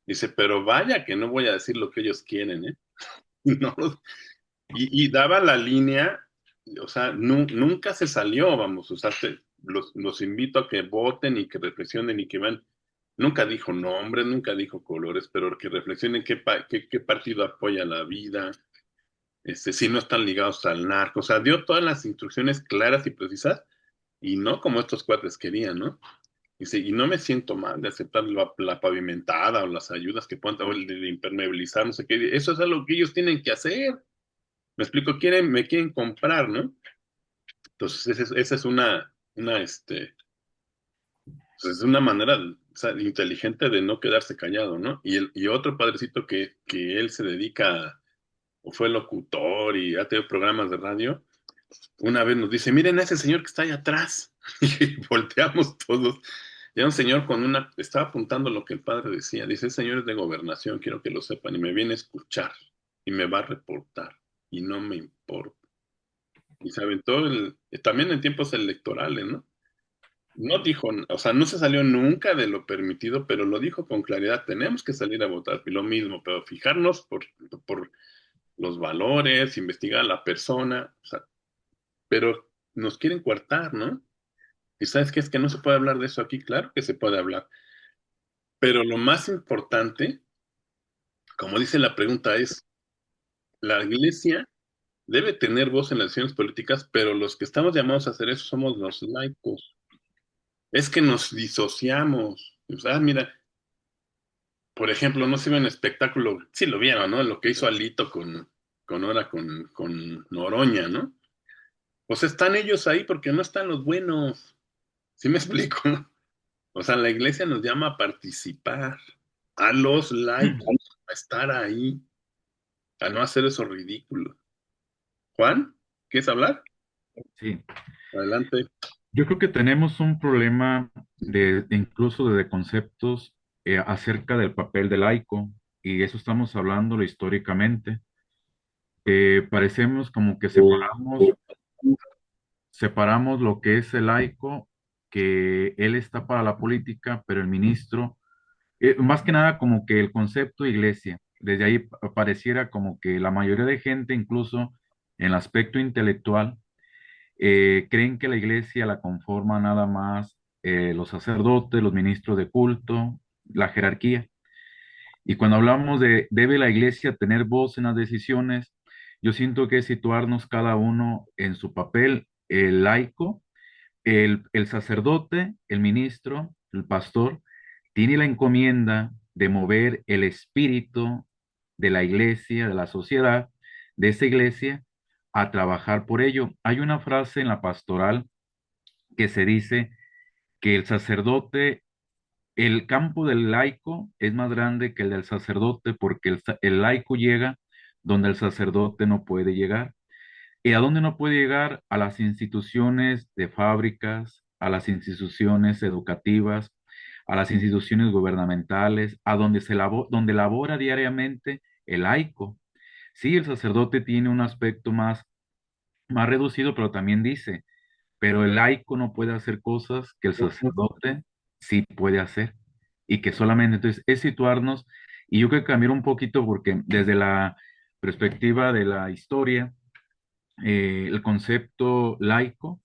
Dice, pero vaya que no voy a decir lo que ellos quieren, ¿eh? No, y daba la línea, o sea, nunca se salió, vamos, o sea, los invito a que voten y que reflexionen y que vean. Nunca dijo nombres, nunca dijo colores, pero que reflexionen qué partido apoya la vida, si no están ligados al narco. O sea, dio todas las instrucciones claras y precisas y no como estos cuates querían, ¿no? Dice, y no me siento mal de aceptar la pavimentada o las ayudas que puedan, o el de impermeabilizar, no sé qué. Eso es algo que ellos tienen que hacer. Me explico, me quieren comprar, ¿no? Entonces, esa es pues, es una manera, o sea, inteligente de no quedarse callado, ¿no? Y otro padrecito que él se dedica, o fue locutor y ha tenido programas de radio, una vez nos dice, miren a ese señor que está allá atrás. Y volteamos todos. Y era un señor estaba apuntando lo que el padre decía. Dice, ese señor es de gobernación, quiero que lo sepan, y me viene a escuchar, y me va a reportar, y no me importa. Y se aventó también en tiempos electorales, ¿no? No dijo, o sea, no se salió nunca de lo permitido, pero lo dijo con claridad, tenemos que salir a votar, y lo mismo, pero fijarnos por los valores, investigar a la persona, o sea, pero nos quieren coartar, ¿no? Y sabes qué es que no se puede hablar de eso aquí, claro que se puede hablar, pero lo más importante, como dice la pregunta, es, la iglesia debe tener voz en las decisiones políticas, pero los que estamos llamados a hacer eso somos los laicos. Es que nos disociamos. O sea, mira, por ejemplo, no se ve un espectáculo, sí lo vieron, ¿no? Lo que hizo Alito con Noroña, ¿no? Pues están ellos ahí porque no están los buenos. ¿Sí me explico? O sea, la iglesia nos llama a participar, a los laicos, a estar ahí, a no hacer eso ridículo. Juan, ¿quieres hablar? Sí, Adelante. yo creo que tenemos un problema incluso de conceptos acerca del papel del laico, y eso estamos hablándolo históricamente. Parecemos como que separamos lo que es el laico, que él está para la política, pero el ministro, más que nada como que el concepto iglesia, desde ahí pareciera como que la mayoría de gente, incluso en el aspecto intelectual, creen que la iglesia la conforma nada más los sacerdotes, los ministros de culto, la jerarquía. Y cuando hablamos de debe la iglesia tener voz en las decisiones, yo siento que es situarnos cada uno en su papel, el laico, el sacerdote, el ministro, el pastor, tiene la encomienda de mover el espíritu de la iglesia, de la sociedad, de esa iglesia, a trabajar por ello. Hay una frase en la pastoral que se dice que el sacerdote, el campo del laico es más grande que el del sacerdote porque el laico llega donde el sacerdote no puede llegar. ¿Y a dónde no puede llegar? A las instituciones de fábricas, a las instituciones educativas, a las instituciones gubernamentales, a donde donde labora diariamente el laico. Sí, el sacerdote tiene un aspecto más reducido, pero también dice, pero el laico no puede hacer cosas que el sacerdote sí puede hacer y que solamente entonces es situarnos, y yo creo que cambiar un poquito porque desde la perspectiva de la historia, el concepto laico,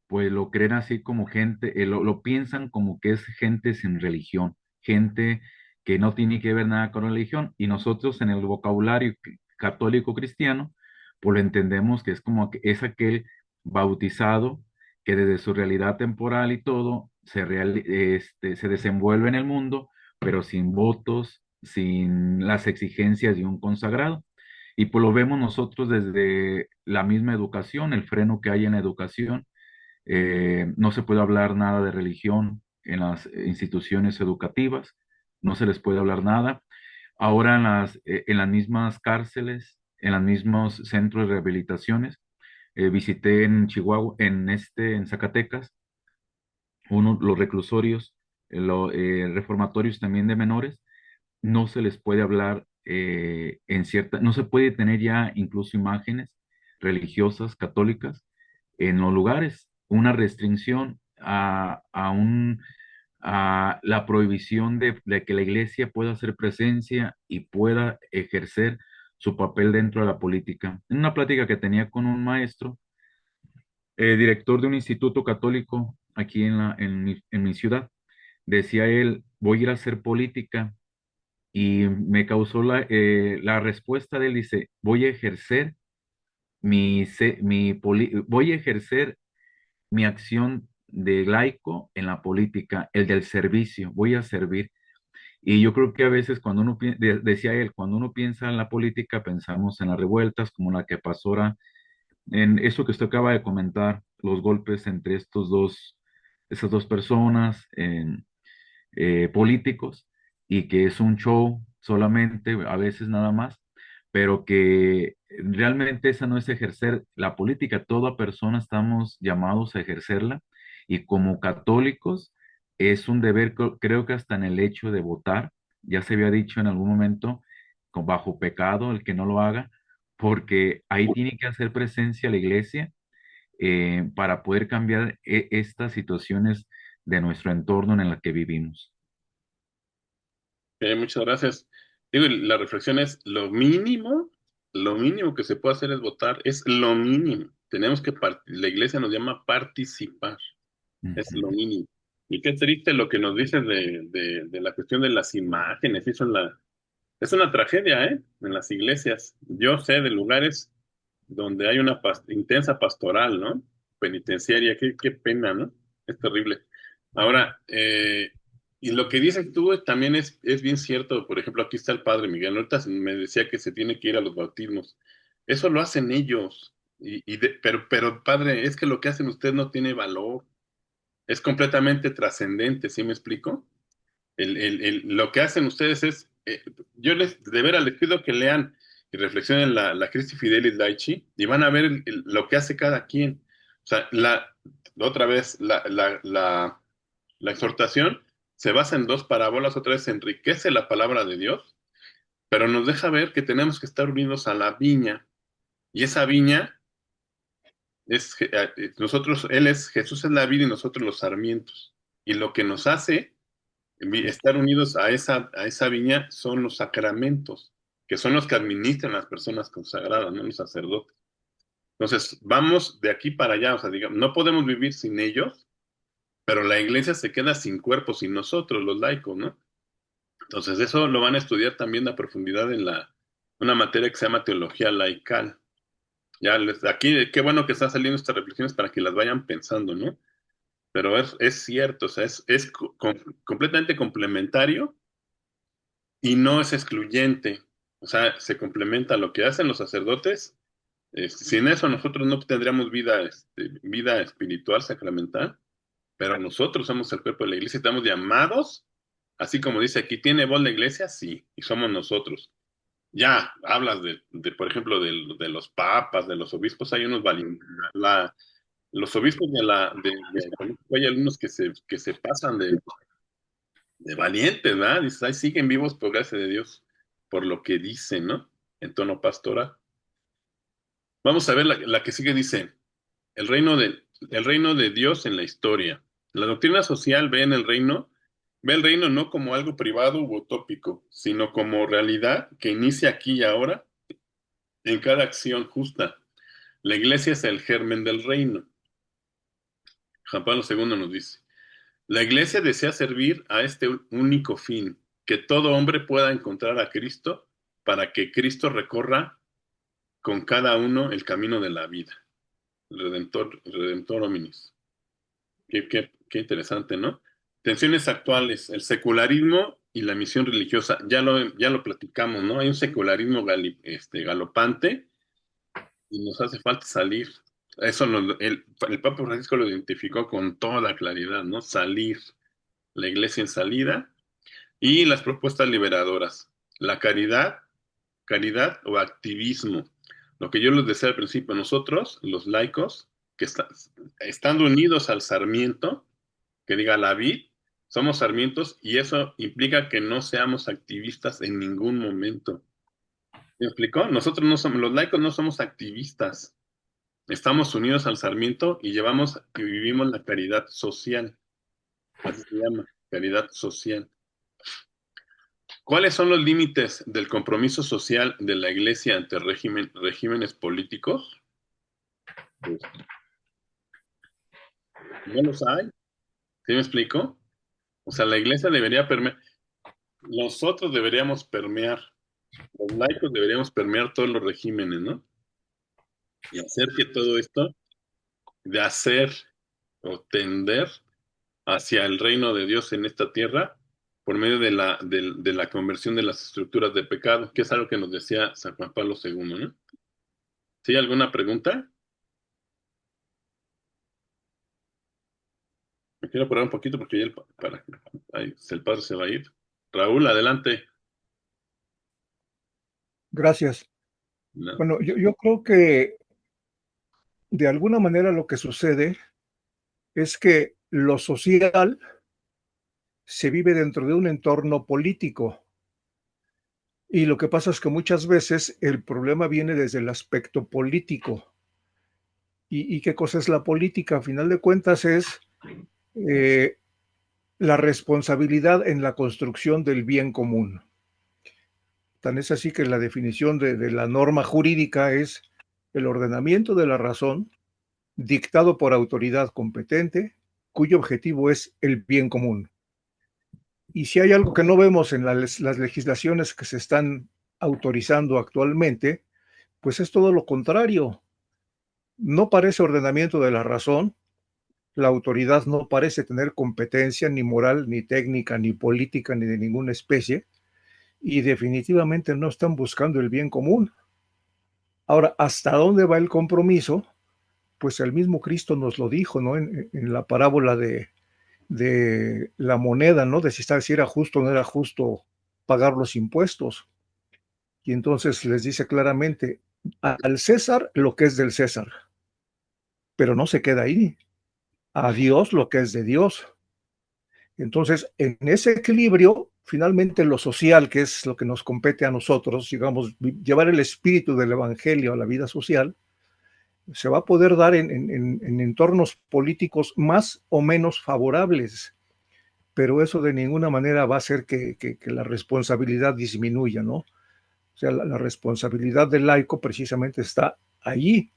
pues lo creen así como gente, lo piensan como que es gente sin religión, gente que no tiene que ver nada con religión, y nosotros en el vocabulario católico cristiano, pues lo entendemos que es como que es aquel bautizado que desde su realidad temporal y todo se desenvuelve en el mundo, pero sin votos, sin las exigencias de un consagrado. Y pues lo vemos nosotros desde la misma educación, el freno que hay en la educación. No se puede hablar nada de religión en las instituciones educativas, no se les puede hablar nada. Ahora en las mismas cárceles, en los mismos centros de rehabilitaciones, visité en Chihuahua, en Zacatecas, los reclusorios, reformatorios también de menores, no se les puede hablar no se puede tener ya incluso imágenes religiosas católicas en los lugares, una restricción a la prohibición de que la iglesia pueda hacer presencia y pueda ejercer su papel dentro de la política. En una plática que tenía con un maestro, director de un instituto católico aquí en mi ciudad, decía él, voy a ir a hacer política. Y me causó la respuesta de él, dice, voy a ejercer voy a ejercer mi acción de laico en la política, el del servicio, voy a servir. Y yo creo que a veces cuando decía él, cuando uno piensa en la política, pensamos en las revueltas como la que pasó ahora, en eso que usted acaba de comentar, los golpes entre esas dos personas políticos, y que es un show solamente, a veces nada más, pero que realmente esa no es ejercer la política. Toda persona estamos llamados a ejercerla, y como católicos es un deber, creo que hasta en el hecho de votar, ya se había dicho en algún momento, bajo pecado el que no lo haga, porque ahí tiene que hacer presencia la iglesia para poder cambiar estas situaciones de nuestro entorno en el que vivimos. Muchas gracias. Digo, la reflexión es lo mínimo que se puede hacer es votar, es lo mínimo. Tenemos que, la iglesia nos llama participar, es lo Ujú. mínimo. Y qué triste lo que nos dices de la cuestión de las imágenes, eso es una tragedia, ¿eh? En las iglesias. Yo sé de lugares donde hay una intensa pastoral, ¿no? Penitenciaria, qué pena, ¿no? Es terrible. Ahora, y lo que dices tú también es bien cierto. Por ejemplo, aquí está el padre Miguel. Ahorita me decía que se tiene que ir a los bautismos. Eso lo hacen ellos. Pero, padre, es que lo que hacen ustedes no tiene valor. Es completamente trascendente, ¿sí me explico? Lo que hacen ustedes es, yo de veras les pido que lean y reflexionen la Christi Fidelis Laici y van a ver lo que hace cada quien. O sea, otra vez, la exhortación se basa en dos parábolas, otra vez enriquece la palabra de Dios, pero nos deja ver que tenemos que estar unidos a la viña, y esa viña Jesús es la vid y nosotros los sarmientos, y lo que nos hace estar unidos a esa viña son los sacramentos, que son los que administran las personas consagradas, no los sacerdotes. Entonces, vamos de aquí para allá, o sea, digamos, no podemos vivir sin ellos, pero la iglesia se queda sin cuerpo, sin nosotros, los laicos, ¿no? Entonces, eso lo van a estudiar también a profundidad en una materia que se llama teología laical. Aquí, qué bueno que están saliendo estas reflexiones para que las vayan pensando, ¿no? Pero es cierto, o sea, completamente complementario y no es excluyente. O sea, se complementa lo que hacen los sacerdotes. Sin eso nosotros no tendríamos vida espiritual sacramental, pero nosotros somos el cuerpo de la iglesia, estamos llamados, así como dice aquí, ¿tiene voz la iglesia? Sí, y somos nosotros. Ya hablas por ejemplo, de los papas, de los obispos, hay unos los obispos hay algunos que se pasan de valientes, ¿verdad? Dices, ahí siguen vivos por gracia de Dios, por lo que dicen, ¿no? En tono pastoral. Vamos a ver la que sigue, dice, el reino de Dios en la historia. La doctrina social ve el reino no como algo privado u utópico, sino como realidad que inicia aquí y ahora en cada acción justa. La iglesia es el germen del reino. Juan Pablo II nos dice, la iglesia desea servir a este único fin, que todo hombre pueda encontrar a Cristo para que Cristo recorra con cada uno el camino de la vida. Redentor hominis. Qué interesante, ¿no? Tensiones actuales, el secularismo y la misión religiosa. Ya lo platicamos, ¿no? Hay un secularismo galopante y nos hace falta salir. Eso el Papa Francisco lo identificó con toda claridad, ¿no? Salir, la iglesia en salida. Y las propuestas liberadoras, la caridad o activismo. Lo que yo les decía al principio, nosotros, los laicos, que estando unidos al sarmiento, que diga la vid, somos sarmientos y eso implica que no seamos activistas en ningún momento. ¿Me explicó? Nosotros no somos, los laicos no somos activistas. Estamos unidos al sarmiento y vivimos la caridad social. Así se llama, caridad social. ¿Cuáles son los límites del compromiso social de la Iglesia ante regímenes políticos? Pues, no los hay. ¿Sí me explico? O sea, la iglesia debería permear, nosotros deberíamos permear, los laicos deberíamos permear todos los regímenes, ¿no? Y hacer que todo esto, de hacer o tender hacia el reino de Dios en esta tierra, por medio de la conversión de las estructuras de pecado, que es algo que nos decía San Juan Pablo II, ¿no? ¿Sí? ¿Alguna pregunta? Me quiero parar un poquito porque ya el padre se va a ir. Raúl, adelante. Gracias. No. Bueno, yo creo que de alguna manera lo que sucede es que lo social se vive dentro de un entorno político. Y lo que pasa es que muchas veces el problema viene desde el aspecto político. ¿Y qué cosa es la política? A final de cuentas es eh, la responsabilidad en la construcción del bien común. Tan es así que la definición de la norma jurídica es el ordenamiento de la razón dictado por autoridad competente, cuyo objetivo es el bien común. Y si hay algo que no vemos en las legislaciones que se están autorizando actualmente, pues es todo lo contrario. No parece ordenamiento de la razón, la autoridad no parece tener competencia ni moral, ni técnica, ni política, ni de ninguna especie, y definitivamente no están buscando el bien común. Ahora, ¿hasta dónde va el compromiso? Pues el mismo Cristo nos lo dijo, ¿no? En la parábola de la moneda, ¿no? De si era justo o no era justo pagar los impuestos. Y entonces les dice claramente, al César lo que es del César, pero no se queda ahí, a Dios lo que es de Dios. Entonces, en ese equilibrio, finalmente lo social, que es lo que nos compete a nosotros, digamos, llevar el espíritu del Evangelio a la vida social, se va a poder dar en entornos políticos más o menos favorables, pero eso de ninguna manera va a hacer que la responsabilidad disminuya, ¿no? O sea, la responsabilidad del laico precisamente está allí,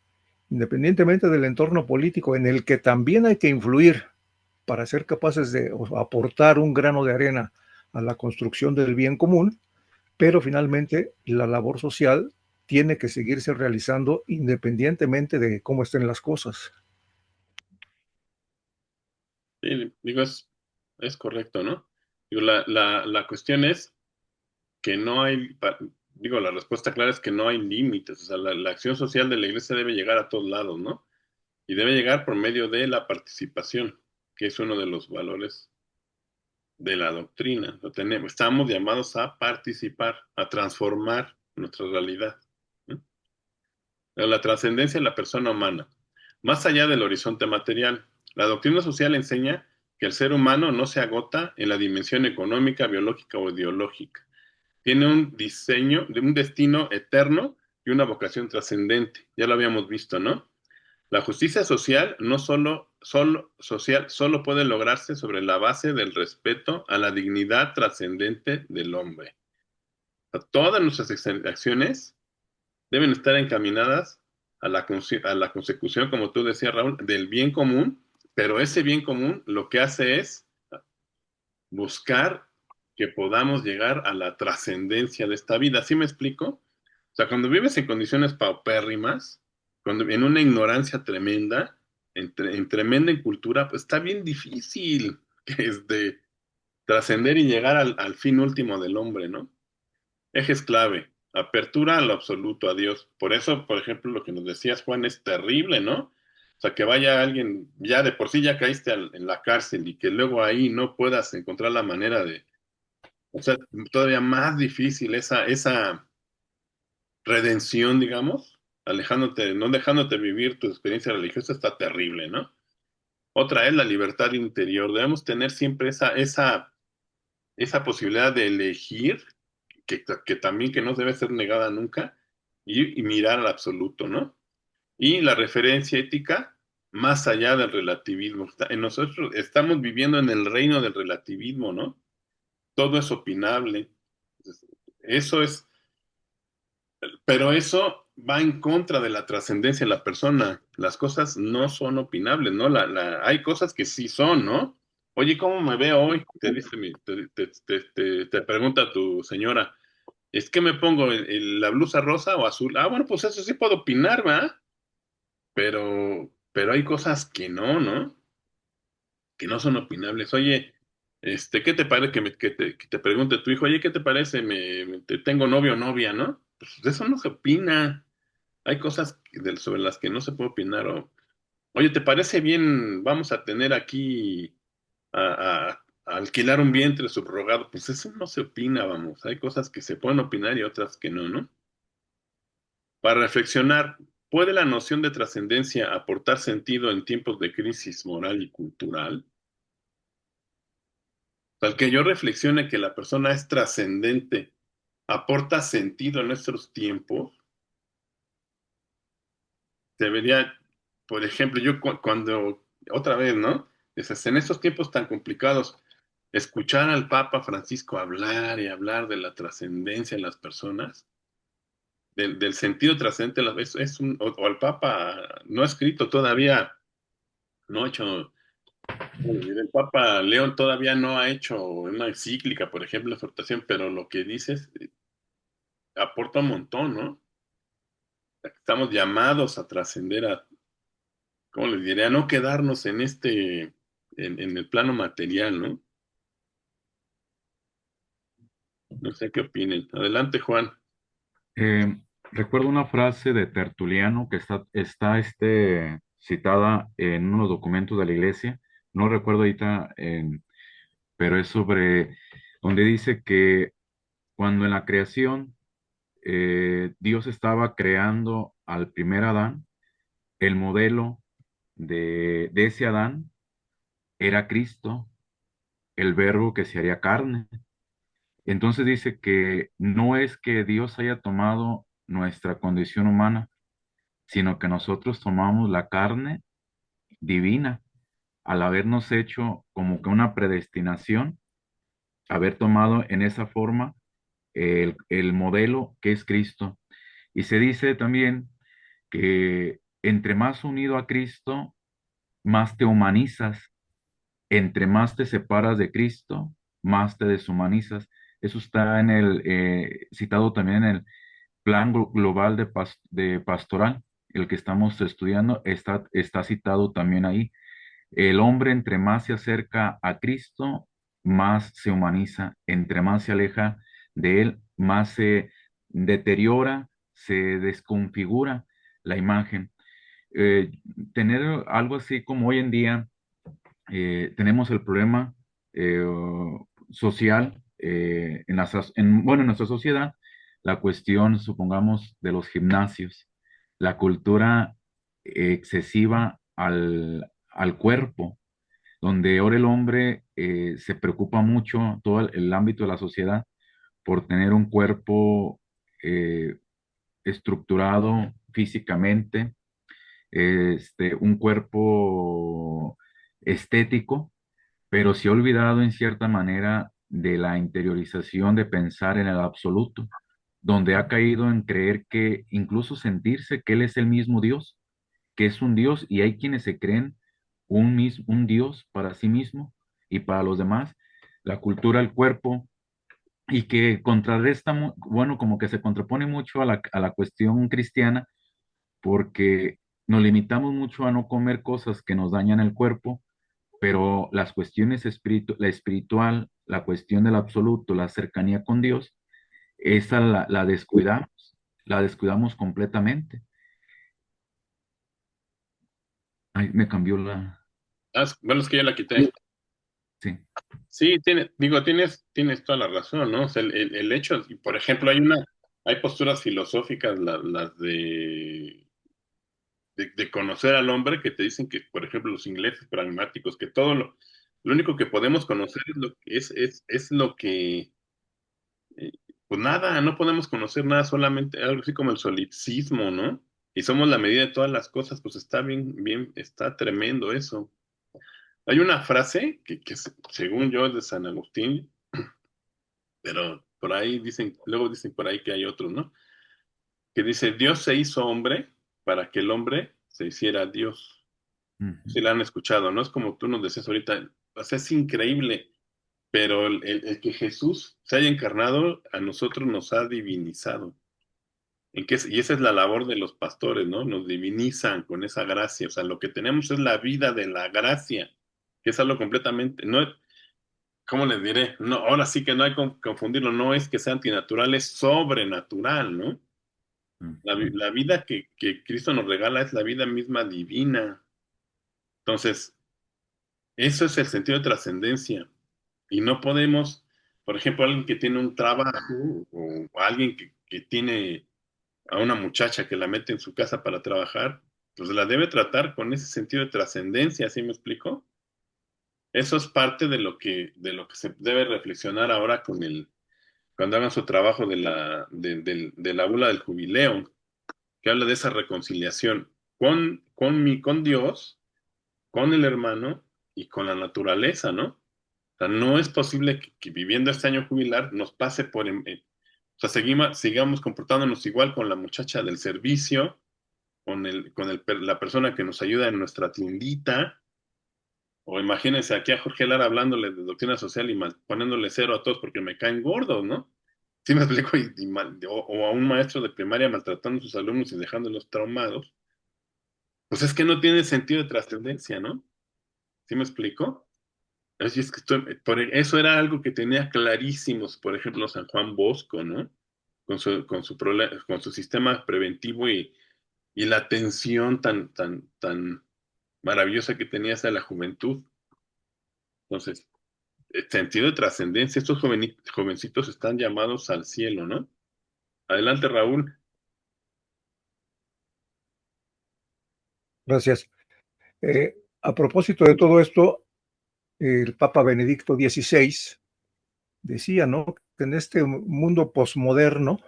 independientemente del entorno político en el que también hay que influir para ser capaces de aportar un grano de arena a la construcción del bien común, pero finalmente la labor social tiene que seguirse realizando independientemente de cómo estén las cosas. Sí, digo, es correcto, ¿no? Digo, la cuestión es que no hay, digo, la respuesta clara es que no hay límites, o sea, la acción social de la iglesia debe llegar a todos lados, ¿no? Y debe llegar por medio de la participación, que es uno de los valores de la doctrina. Estamos llamados a participar, a transformar nuestra realidad, ¿no? La trascendencia de la persona humana, más allá del horizonte material. La doctrina social enseña que el ser humano no se agota en la dimensión económica, biológica o ideológica. Tiene un diseño, un destino eterno y una vocación trascendente. Ya lo habíamos visto, ¿no? La justicia social solo puede lograrse sobre la base del respeto a la dignidad trascendente del hombre. O sea, todas nuestras acciones deben estar encaminadas a la consecución, como tú decías, Raúl, del bien común, pero ese bien común lo que hace es buscar que podamos llegar a la trascendencia de esta vida. ¿Sí me explico? O sea, cuando vives en condiciones paupérrimas, en una ignorancia tremenda, en tremenda incultura, pues está bien difícil que es de trascender y llegar al fin último del hombre, ¿no? Ejes clave, apertura a lo absoluto, a Dios. Por eso, por ejemplo, lo que nos decías, Juan, es terrible, ¿no? O sea, que vaya alguien, ya de por sí ya caíste en la cárcel y que luego ahí no puedas encontrar la manera de, o sea, todavía más difícil esa redención, digamos, alejándote, no dejándote vivir tu experiencia religiosa, está terrible, ¿no? Otra es la libertad interior. Debemos tener siempre esa posibilidad de elegir, que también que no debe ser negada nunca, y mirar al absoluto, ¿no? Y la referencia ética más allá del relativismo. Nosotros estamos viviendo en el reino del relativismo, ¿no? Todo es opinable. Eso es, pero eso va en contra de la trascendencia de la persona. Las cosas no son opinables, ¿no? Hay cosas que sí son, ¿no? Oye, ¿cómo me veo hoy? Te dice te pregunta tu señora, ¿es que me pongo la blusa rosa o azul? Ah, bueno, pues eso sí puedo opinar, ¿verdad? Pero hay cosas que no, ¿no? Que no son opinables. Oye, ¿qué te parece que te pregunte tu hijo? Oye, ¿qué te parece? Tengo novio o novia, ¿no? Pues de eso no se opina. Hay cosas sobre las que no se puede opinar. Oye, ¿te parece bien? Vamos a tener aquí a alquilar un vientre subrogado. Pues eso no se opina, vamos. Hay cosas que se pueden opinar y otras que no, ¿no? Para reflexionar, ¿puede la noción de trascendencia aportar sentido en tiempos de crisis moral y cultural? Al que yo reflexione que la persona es trascendente, aporta sentido en nuestros tiempos, debería, por ejemplo, yo cuando, otra vez, ¿no? Dices, en estos tiempos tan complicados, escuchar al Papa Francisco hablar y hablar de la trascendencia en las personas, del sentido trascendente, o al Papa no ha escrito todavía, no ha hecho, el Papa León todavía no ha hecho una encíclica, por ejemplo, exhortación, pero lo que dices aporta un montón, ¿no? Estamos llamados a trascender ¿cómo les diré? A no quedarnos en el plano material, ¿no? No sé qué opinen. Adelante, Juan. Eh, Recuerdo una frase de Tertuliano que está citada en unos documentos de la iglesia, no recuerdo ahorita, pero es sobre donde dice que cuando en la creación Dios estaba creando al primer Adán, el modelo de ese Adán era Cristo, el verbo que se haría carne. Entonces dice que no es que Dios haya tomado nuestra condición humana, sino que nosotros tomamos la carne divina al habernos hecho como que una predestinación, haber tomado en esa forma el modelo que es Cristo. Y se dice también que entre más unido a Cristo, más te humanizas, entre más te separas de Cristo, más te deshumanizas. Eso está citado también en el plan global de pastoral, el que estamos estudiando, está citado también ahí. El hombre entre más se acerca a Cristo, más se humaniza, entre más se aleja de él, más se deteriora, se desconfigura la imagen. Eh, Tener algo así como hoy en día, tenemos el problema eh, social en nuestra sociedad, la cuestión, supongamos, de los gimnasios, la cultura excesiva al cuerpo, donde ahora el hombre se preocupa mucho, todo el ámbito de la sociedad, por tener un cuerpo eh, estructurado físicamente, un cuerpo estético, pero se ha olvidado en cierta manera de la interiorización de pensar en el absoluto, donde ha caído en creer que incluso sentirse que Él es el mismo Dios, que es un Dios, y hay quienes se creen un Dios para sí mismo y para los demás, la cultura, el cuerpo, y que contrarresta, bueno, como que se contrapone mucho a la cuestión cristiana, porque nos limitamos mucho a no comer cosas que nos dañan el cuerpo, pero las cuestiones la espiritual, la cuestión del absoluto, la cercanía con Dios, esa la descuidamos completamente. Ay, me cambió Bueno, es que ya la quité. sí. Sí, tienes toda la razón, ¿no? O sea, el hecho, y por ejemplo, hay posturas filosóficas, las de conocer al hombre, que te dicen que, por ejemplo, los ingleses pragmáticos, que lo único que podemos conocer es lo que, eh, pues nada, no podemos conocer nada, solamente algo así como el solipsismo, ¿no? Y somos la medida de todas las cosas, pues está bien, está tremendo eso. Hay una frase que según yo es de San Agustín, pero por ahí luego dicen por ahí que hay otros, ¿no? Que dice, Dios se hizo hombre para que el hombre se hiciera Dios. Ujú. Si la han escuchado, ¿no? Es como tú nos decías ahorita, o sea, es increíble, pero el que Jesús se haya encarnado a nosotros nos ha divinizado. Y esa es la labor de los pastores, ¿no? Nos divinizan con esa gracia. O sea, lo que tenemos es la vida de la gracia, que es algo completamente, no, ¿cómo les diré? No, ahora sí que no hay que confundirlo, no es que sea antinatural, es sobrenatural, ¿no? La vida que Cristo nos regala es la vida misma divina. Entonces, eso es el sentido de trascendencia. Y no podemos, por ejemplo, alguien que tiene un trabajo o alguien que tiene a una muchacha que la mete en su casa para trabajar, pues la debe tratar con ese sentido de trascendencia, ¿sí me explico? Eso es parte de lo que se debe reflexionar ahora cuando hagan su trabajo de la bula del jubileo, que habla de esa reconciliación con Dios, con el hermano y con la naturaleza, ¿no? O sea, no es posible que viviendo este año jubilar nos pase o sea, sigamos comportándonos igual con la muchacha del servicio, la persona que nos ayuda en nuestra tiendita, o imagínense aquí a Jorge Lara hablándole de doctrina social y poniéndole cero a todos porque me caen gordos, ¿no? Sí me explico, o a un maestro de primaria maltratando a sus alumnos y dejándolos traumados, pues es que no tiene sentido de trascendencia, ¿no? ¿Sí me explico? Así es que eso era algo que tenía clarísimos, por ejemplo, San Juan Bosco, ¿no? Con su sistema preventivo y la atención tan maravillosa que tenía hacia la juventud. Entonces, el sentido de trascendencia, estos jovencitos están llamados al cielo, ¿no? Adelante, Raúl. Gracias. A propósito de todo esto, el Papa Benedicto XVI decía, ¿no? Que en este mundo posmoderno,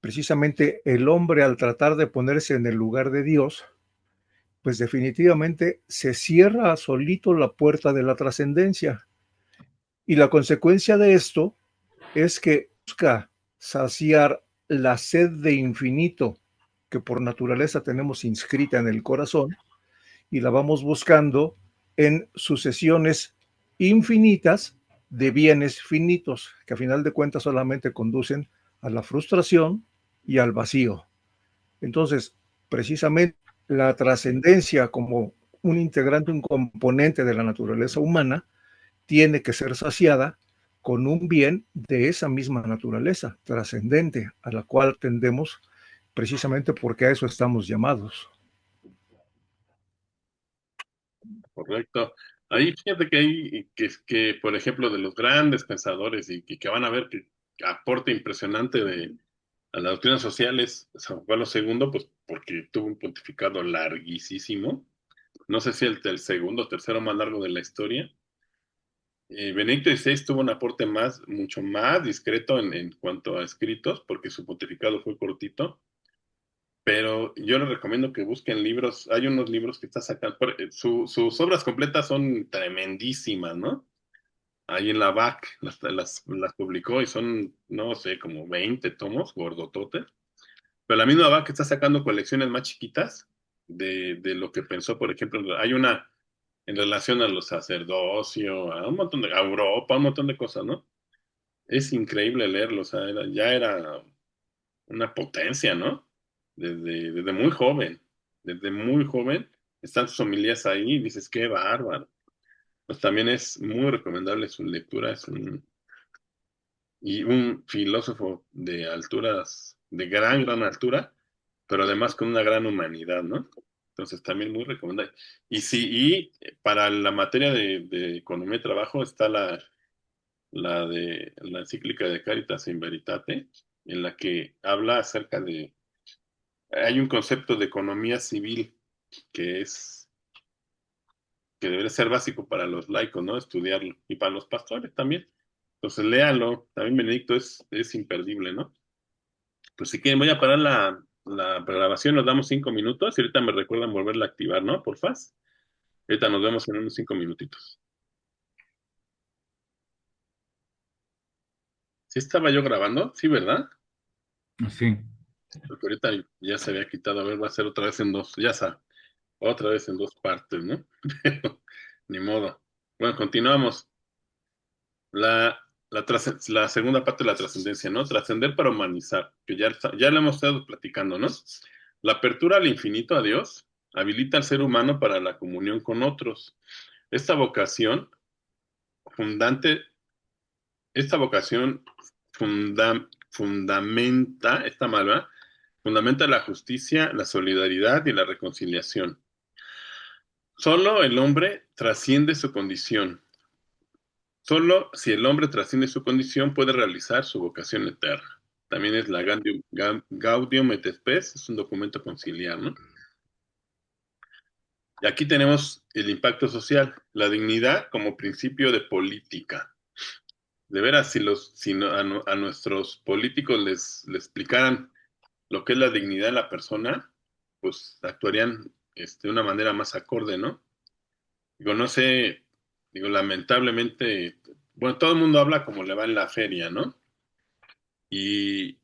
precisamente el hombre, al tratar de ponerse en el lugar de Dios, pues definitivamente se cierra solito la puerta de la trascendencia. Y la consecuencia de esto es que busca saciar la sed de infinito que por naturaleza tenemos inscrita en el corazón y la vamos buscando en sucesiones infinitas de bienes finitos, que a final de cuentas solamente conducen a la frustración y al vacío. Entonces, precisamente la trascendencia como un integrante, un componente de la naturaleza humana, tiene que ser saciada con un bien de esa misma naturaleza trascendente a la cual tendemos precisamente porque a eso estamos llamados. Correcto. Ahí fíjate que por ejemplo, de los grandes pensadores y que van a ver que aporte impresionante a la doctrina social es San Juan Pablo II, pues porque tuvo un pontificado larguísimo. No sé si el segundo o tercero más largo de la historia. Benedicto XVI tuvo un aporte mucho más discreto en cuanto a escritos, porque su pontificado fue cortito, pero yo les recomiendo que busquen libros. Hay unos libros que está sacando, sus obras completas son tremendísimas, ¿no? Ahí en la BAC las publicó y son, no sé, como 20 tomos, gordototes. Pero la misma BAC está sacando colecciones más chiquitas de lo que pensó, por ejemplo, hay una en relación a los sacerdocios, a un montón a Europa, un montón de cosas, ¿no? Es increíble leerlo, o sea, ya era una potencia, ¿no? Desde muy joven, están sus homilías ahí y dices, qué bárbaro. Pues también es muy recomendable su lectura, y un filósofo de alturas, de gran altura, pero además con una gran humanidad, ¿no? Entonces también muy recomendable. Y sí, para la materia de economía y trabajo está la encíclica de Caritas in Veritate, en la que habla acerca hay un concepto de economía civil que que debería ser básico para los laicos, ¿no? Estudiarlo. Y para los pastores también. Entonces, léalo. También Benedicto es imperdible, ¿no? Pues si quieren, voy a parar la grabación, nos damos 5 minutos y ahorita me recuerdan volverla a activar, ¿no? Porfas. Ahorita nos vemos en unos 5 minutitos. ¿Sí estaba yo grabando? Sí, ¿verdad? Sí. Porque ahorita ya se había quitado. A ver, va a ser otra vez en dos. Ya está. Otra vez en dos partes, ¿no? Pero ni modo. Bueno, continuamos. La segunda parte de la trascendencia, ¿no? Trascender para humanizar, que ya lo hemos estado platicando, ¿no? La apertura al infinito a Dios habilita al ser humano para la comunión con otros. Esta vocación fundante, esta vocación fundamenta, esta malva, fundamenta la justicia, la solidaridad y la reconciliación. Solo el hombre trasciende su condición. Solo si el hombre trasciende su condición puede realizar su vocación eterna. También es la Gaudium et Spes, es un documento conciliar, ¿no? Y aquí tenemos el impacto social, la dignidad como principio de política. De veras, si a nuestros políticos les explicaran lo que es la dignidad de la persona, pues actuarían de una manera más acorde, ¿no? Digo, no sé, digo, lamentablemente, bueno, todo el mundo habla como le va en la feria, ¿no? Y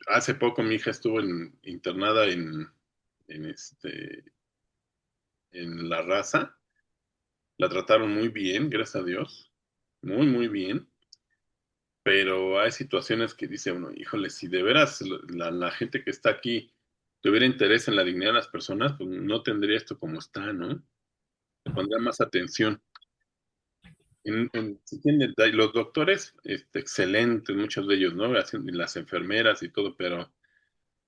hace poco mi hija estuvo internada en, este, en La Raza. La trataron muy bien, gracias a Dios. Muy, muy bien. Pero hay situaciones que dice uno, híjole, si de veras la gente que está aquí tuviera interés en la dignidad de las personas, pues no tendría esto como está, ¿no? Le pondría más atención. Si tienen los doctores, excelentes, muchos de ellos, ¿no? Y las enfermeras y todo, pero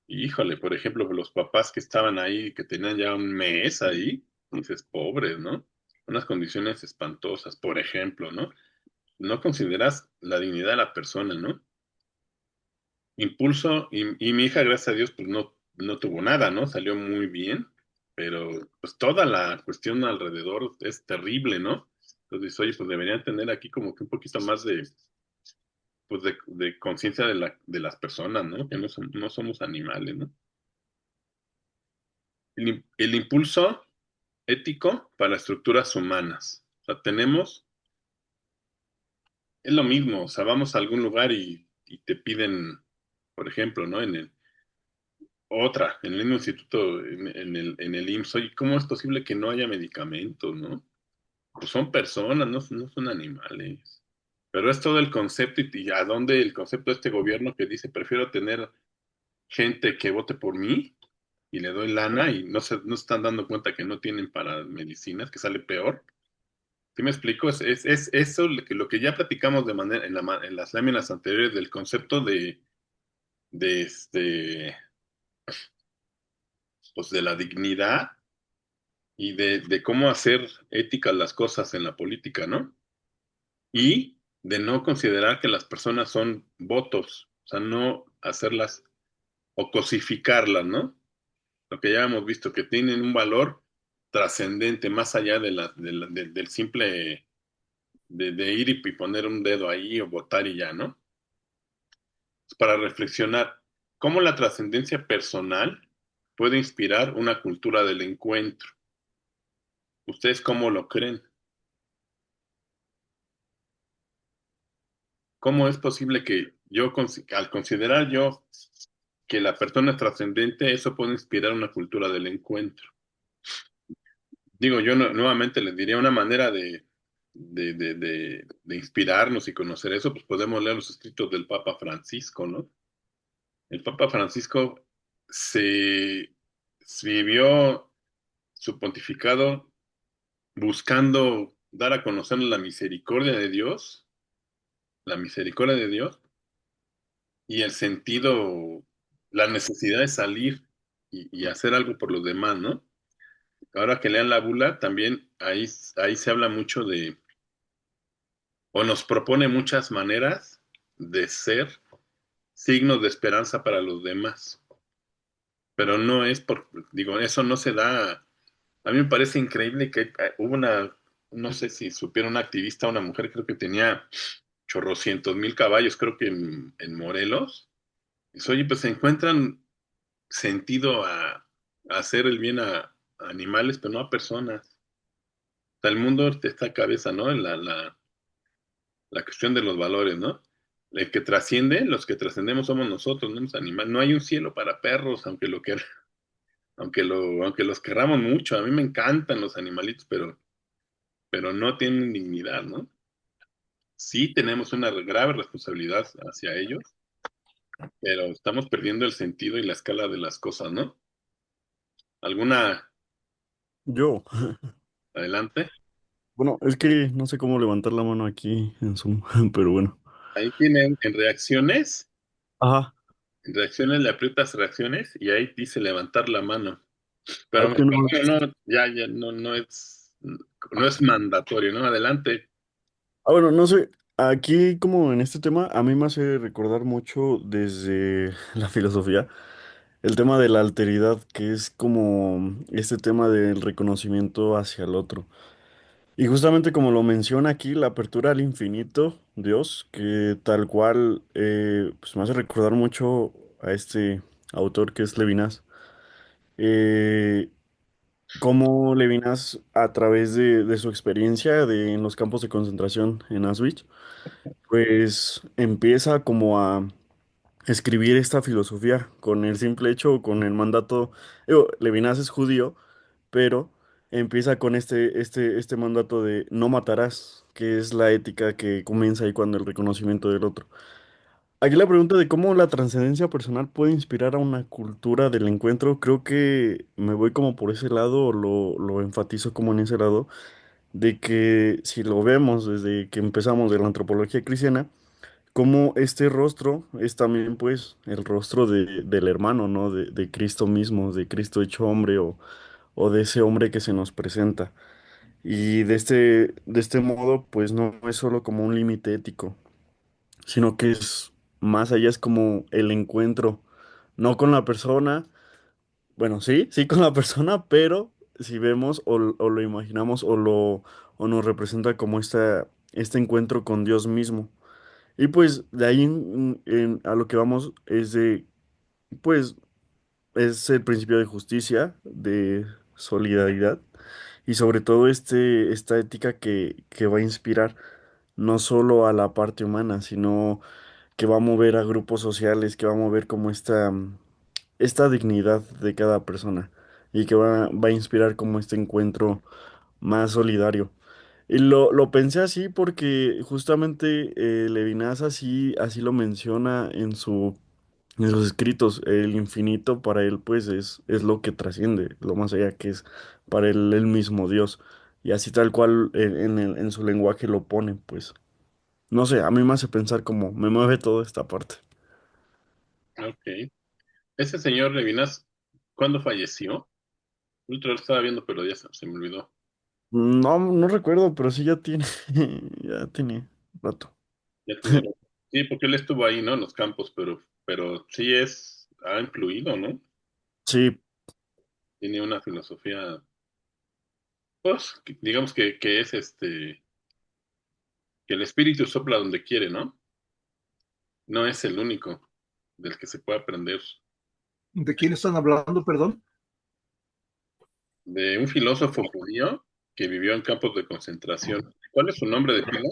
híjole, por ejemplo, los papás que estaban ahí, que tenían ya un mes ahí, dices, pobres, ¿no? Unas condiciones espantosas, por ejemplo, ¿no? No consideras la dignidad de la persona, ¿no? Impulso, y mi hija, gracias a Dios, pues no tuvo nada, ¿no? Salió muy bien, pero pues toda la cuestión alrededor es terrible, ¿no? Entonces, oye, pues deberían tener aquí como que un poquito más pues de conciencia de las personas, ¿no? Que no somos animales, ¿no? El impulso ético para estructuras humanas. O sea, es lo mismo, o sea, vamos a algún lugar y te piden, por ejemplo, ¿no? En el mismo instituto, en el IMSS, oye, ¿cómo es posible que no haya medicamentos, no? Pues son personas, no son animales. Pero es todo el concepto y a dónde el concepto de este gobierno que dice, prefiero tener gente que vote por mí y le doy lana y no se están dando cuenta que no tienen para medicinas, que sale peor. ¿Sí me explico? Es eso lo que ya platicamos de manera en las láminas anteriores del concepto de pues de la dignidad y de cómo hacer éticas las cosas en la política, ¿no? Y de no considerar que las personas son votos, o sea, no hacerlas o cosificarlas, ¿no? Lo que ya hemos visto, que tienen un valor trascendente más allá del simple de ir y poner un dedo ahí o votar y ya, ¿no? Para reflexionar cómo la trascendencia personal puede inspirar una cultura del encuentro. ¿Ustedes cómo lo creen? ¿Cómo es posible que al considerar yo que la persona es trascendente, eso puede inspirar una cultura del encuentro? Digo, yo nuevamente les diría una manera de inspirarnos y conocer eso, pues podemos leer los escritos del Papa Francisco, ¿no? El Papa Francisco se, se vivió su pontificado buscando dar a conocer la misericordia de Dios y el sentido, la necesidad de salir y hacer algo por los demás, ¿no? Ahora que lean la bula, también ahí se habla mucho o nos propone muchas maneras de ser signos de esperanza para los demás. Pero no es digo, eso no se da. A mí me parece increíble que hubo no sé si supieron, una activista, una mujer, creo que tenía chorrocientos mil caballos, creo que en Morelos. Dice, oye, pues se encuentran sentido a hacer el bien a animales, pero no a personas. O sea, el mundo está a cabeza, ¿no? En la cuestión de los valores, ¿no? El que trasciende, los que trascendemos somos nosotros, no los animales. No hay un cielo para perros, aunque los querramos mucho. A mí me encantan los animalitos, pero pero no tienen dignidad, ¿no? Sí tenemos una grave responsabilidad hacia ellos, pero estamos perdiendo el sentido y la escala de las cosas, ¿no? ¿Alguna Yo, adelante? bueno, es que no sé cómo levantar la mano aquí en Zoom, pero bueno. Ahí tienen Ajá, en reacciones le aprietas reacciones y ahí dice levantar la mano. ah, Pero es que no. no, ya no es mandatorio, ¿no? Adelante. Bueno, no sé, aquí como en este tema, a mí me hace recordar mucho desde la filosofía el tema de la alteridad, que es como este tema del reconocimiento hacia el otro. Y justamente como lo menciona aquí, la apertura al infinito, Dios, que tal cual, pues me hace recordar mucho a este autor que es Levinas. Eh, Cómo Levinas, a través de su experiencia en los campos de concentración en Auschwitz, pues empieza como a escribir esta filosofía con el simple hecho, con el mandato. Levinas es judío, pero empieza con este mandato de no matarás, que es la ética que comienza ahí cuando el reconocimiento del otro. Aquí la pregunta de cómo la trascendencia personal puede inspirar a una cultura del encuentro, creo que me voy como por ese lado, o lo enfatizo como en ese lado, de que si lo vemos desde que empezamos de la antropología cristiana, como este rostro es también pues el rostro del hermano, ¿no? De Cristo mismo, de Cristo hecho hombre o de ese hombre que se nos presenta. Y de este modo pues no es solo como un límite ético, sino que es más allá, es como el encuentro, no con la persona, bueno, sí con la persona, pero si vemos o lo imaginamos o nos representa como este encuentro con Dios mismo. Y pues de ahí a lo que vamos es pues es el principio de justicia, de solidaridad y sobre todo esta ética que va a inspirar no solo a la parte humana, sino que va a mover a grupos sociales, que va a mover como esta dignidad de cada persona y que va a inspirar como este encuentro más solidario. Y lo pensé así porque justamente Levinas así lo menciona en sus escritos. El infinito para él pues es lo que trasciende, lo más allá que es para él el mismo Dios. Y así tal cual en su lenguaje lo pone, pues. No sé, a mí me hace pensar como me mueve toda esta parte. Ok. Ese señor Levinas, ¿cuándo falleció? El otro día lo estaba viendo, pero ya se me olvidó. No, no recuerdo, pero sí ya tiene, ya tiene rato. Ya tiene... Sí, porque él estuvo ahí, ¿no? En los campos, pero sí ha influido, ¿no? Sí, Tiene una filosofía, pues, digamos que es que el espíritu sopla donde quiere, ¿no? No es el único del que se puede aprender. ¿De quién están hablando, perdón? De un filósofo judío que vivió en campos de concentración. ¿Cuál es su nombre de pila?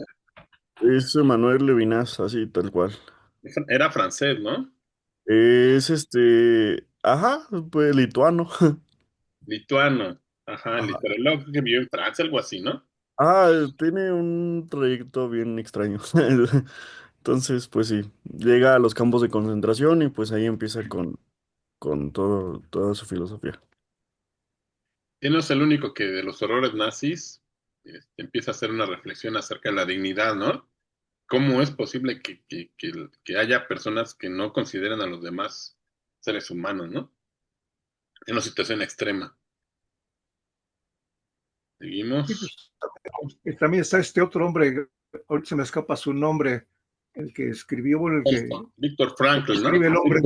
es Manuel Levinas, así tal cual. Era francés, ¿no? Es ajá, pues lituano. Lituano. Ajá, Ajá. lituano. Luego creo que vivió en Francia, algo así, ¿no? Ah, tiene un trayecto bien extraño. Entonces, pues sí, llega a los campos de concentración y pues ahí empieza con toda su filosofía. Él no es el único que de los horrores nazis empieza a hacer una reflexión acerca de la dignidad, ¿no? ¿Cómo es posible que haya personas que no consideran a los demás seres humanos, ¿no? En una situación extrema. Sí, Seguimos. pues, también está este otro hombre, ahorita se me escapa su nombre, el que escribió, bueno, Víctor el que Frankl, ¿no? escribe el hombre,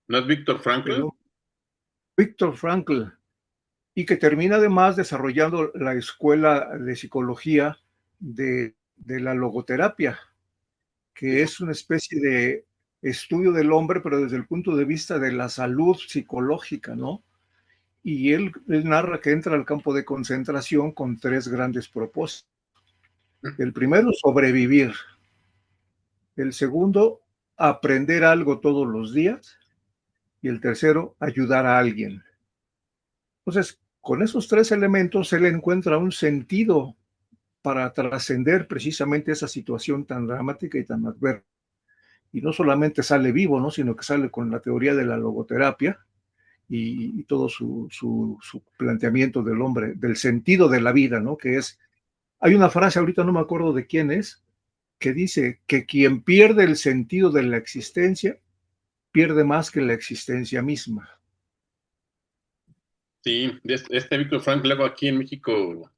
¿No es Víctor el Frankl? hombre, Víctor Frankl, y que termina además desarrollando la escuela de psicología de la logoterapia, que es una especie de estudio del hombre, pero desde el punto de vista de la salud psicológica, ¿no? Y él narra que entra al campo de concentración con tres grandes propósitos. El primero, sobrevivir. El segundo, aprender algo todos los días. Y el tercero, ayudar a alguien. Entonces, con esos tres elementos él encuentra un sentido para trascender precisamente esa situación tan dramática y tan adversa. Y no solamente sale vivo, ¿no? Sino que sale con la teoría de la logoterapia y todo su planteamiento del hombre, del sentido de la vida, ¿no? Que es, hay una frase, ahorita no me acuerdo de quién es, que dice que quien pierde el sentido de la existencia pierde más que la existencia misma. Sí, este Víctor Frank luego aquí en México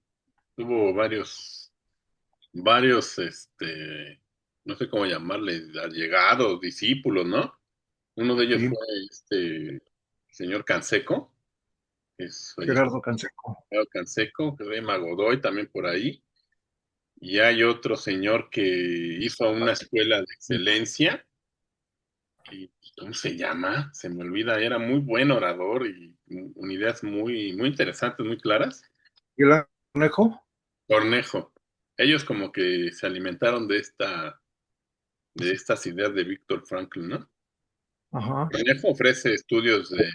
tuvo varios, no sé cómo llamarle, allegados, discípulos, ¿no? Uno de ellos ¿Sí? fue este señor Canseco, que es Gerardo Canseco. Gerardo Canseco, Rema Godoy también por ahí. Y hay otro señor que hizo una escuela de excelencia, y ¿cómo se llama? Se me olvida, era muy buen orador y con ideas muy interesantes, muy claras. ¿Y el Conejo? Cornejo. Ellos como que se alimentaron de estas ideas de Víctor Frankl, ¿no? Ajá. Cornejo ofrece estudios de,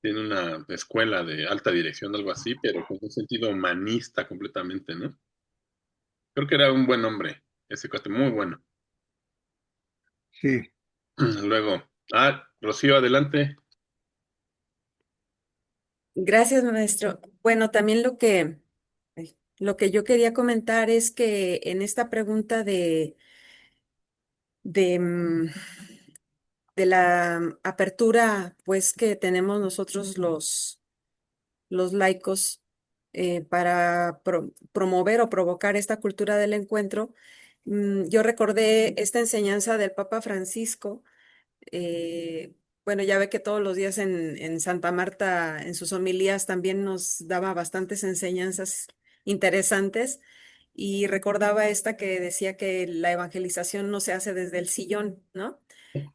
tiene una escuela de alta dirección, algo así, pero con un sentido humanista completamente, ¿no? Creo que era un buen hombre, ese cuate, muy bueno. Sí. Luego, Rocío, adelante. Gracias, maestro. Bueno, también lo que yo quería comentar es que en esta pregunta de, mm, de la apertura, pues, que tenemos nosotros los laicos para promover o provocar esta cultura del encuentro, yo recordé esta enseñanza del Papa Francisco. Bueno, ya ve que todos los días en Santa Marta, en sus homilías, también nos daba bastantes enseñanzas interesantes y recordaba esta que decía que la evangelización no se hace desde el sillón, ¿no?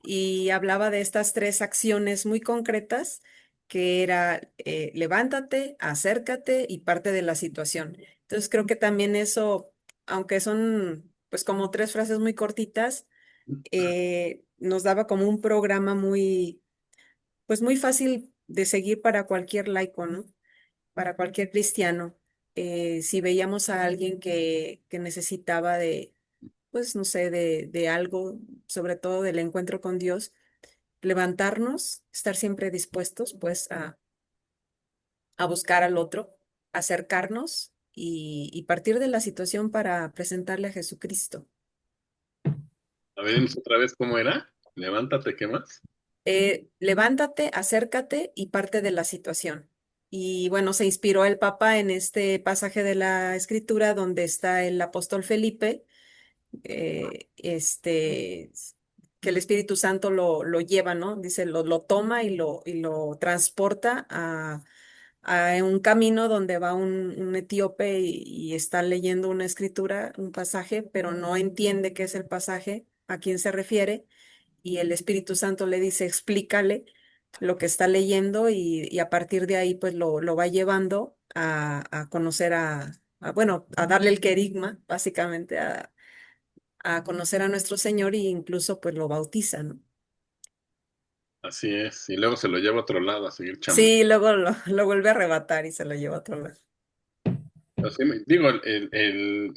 Y hablaba de estas tres acciones muy concretas que era levántate, acércate y parte de la situación. Entonces creo que también eso, aunque son pues como tres frases muy cortitas, nos daba como un programa pues muy fácil de seguir para cualquier laico, ¿no? Para cualquier cristiano. Si veíamos a alguien que necesitaba pues no sé, de algo, sobre todo del encuentro con Dios, levantarnos, estar siempre dispuestos, pues, a buscar al otro, acercarnos y partir de la situación para presentarle a Jesucristo. A ver, otra vez, ¿cómo era? Levántate, ¿qué más? Levántate, acércate y parte de la situación. Y bueno, se inspiró el Papa en este pasaje de la Escritura donde está el apóstol Felipe, que el Espíritu Santo lo lleva, ¿no? Dice, lo toma y lo transporta a un camino donde va un etíope y está leyendo una escritura, un pasaje, pero no entiende qué es el pasaje, a quién se refiere y el Espíritu Santo le dice, explícale lo que está leyendo y a partir de ahí pues lo va llevando a conocer bueno, a darle el querigma, básicamente, a conocer a nuestro Señor e incluso pues lo bautiza, ¿no? Así es. Y luego se lo lleva a otro lado a seguir chambeando. Sí, luego lo vuelve a arrebatar y se lo lleva a otro lado. Así digo, del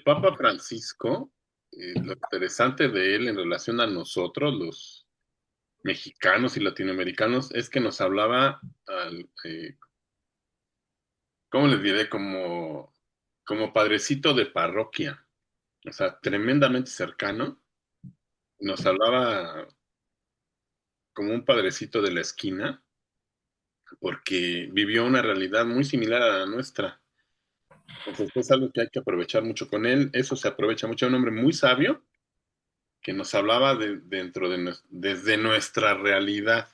Papa Francisco, lo interesante de él en relación a nosotros, los mexicanos y latinoamericanos, es que nos hablaba, ¿cómo les diré? Como padrecito de parroquia, o sea, tremendamente cercano. Nos hablaba como un padrecito de la esquina, porque vivió una realidad muy similar a la nuestra. Entonces es algo que hay que aprovechar mucho con él. Eso se aprovecha mucho. Un hombre muy sabio que nos hablaba desde nuestra realidad.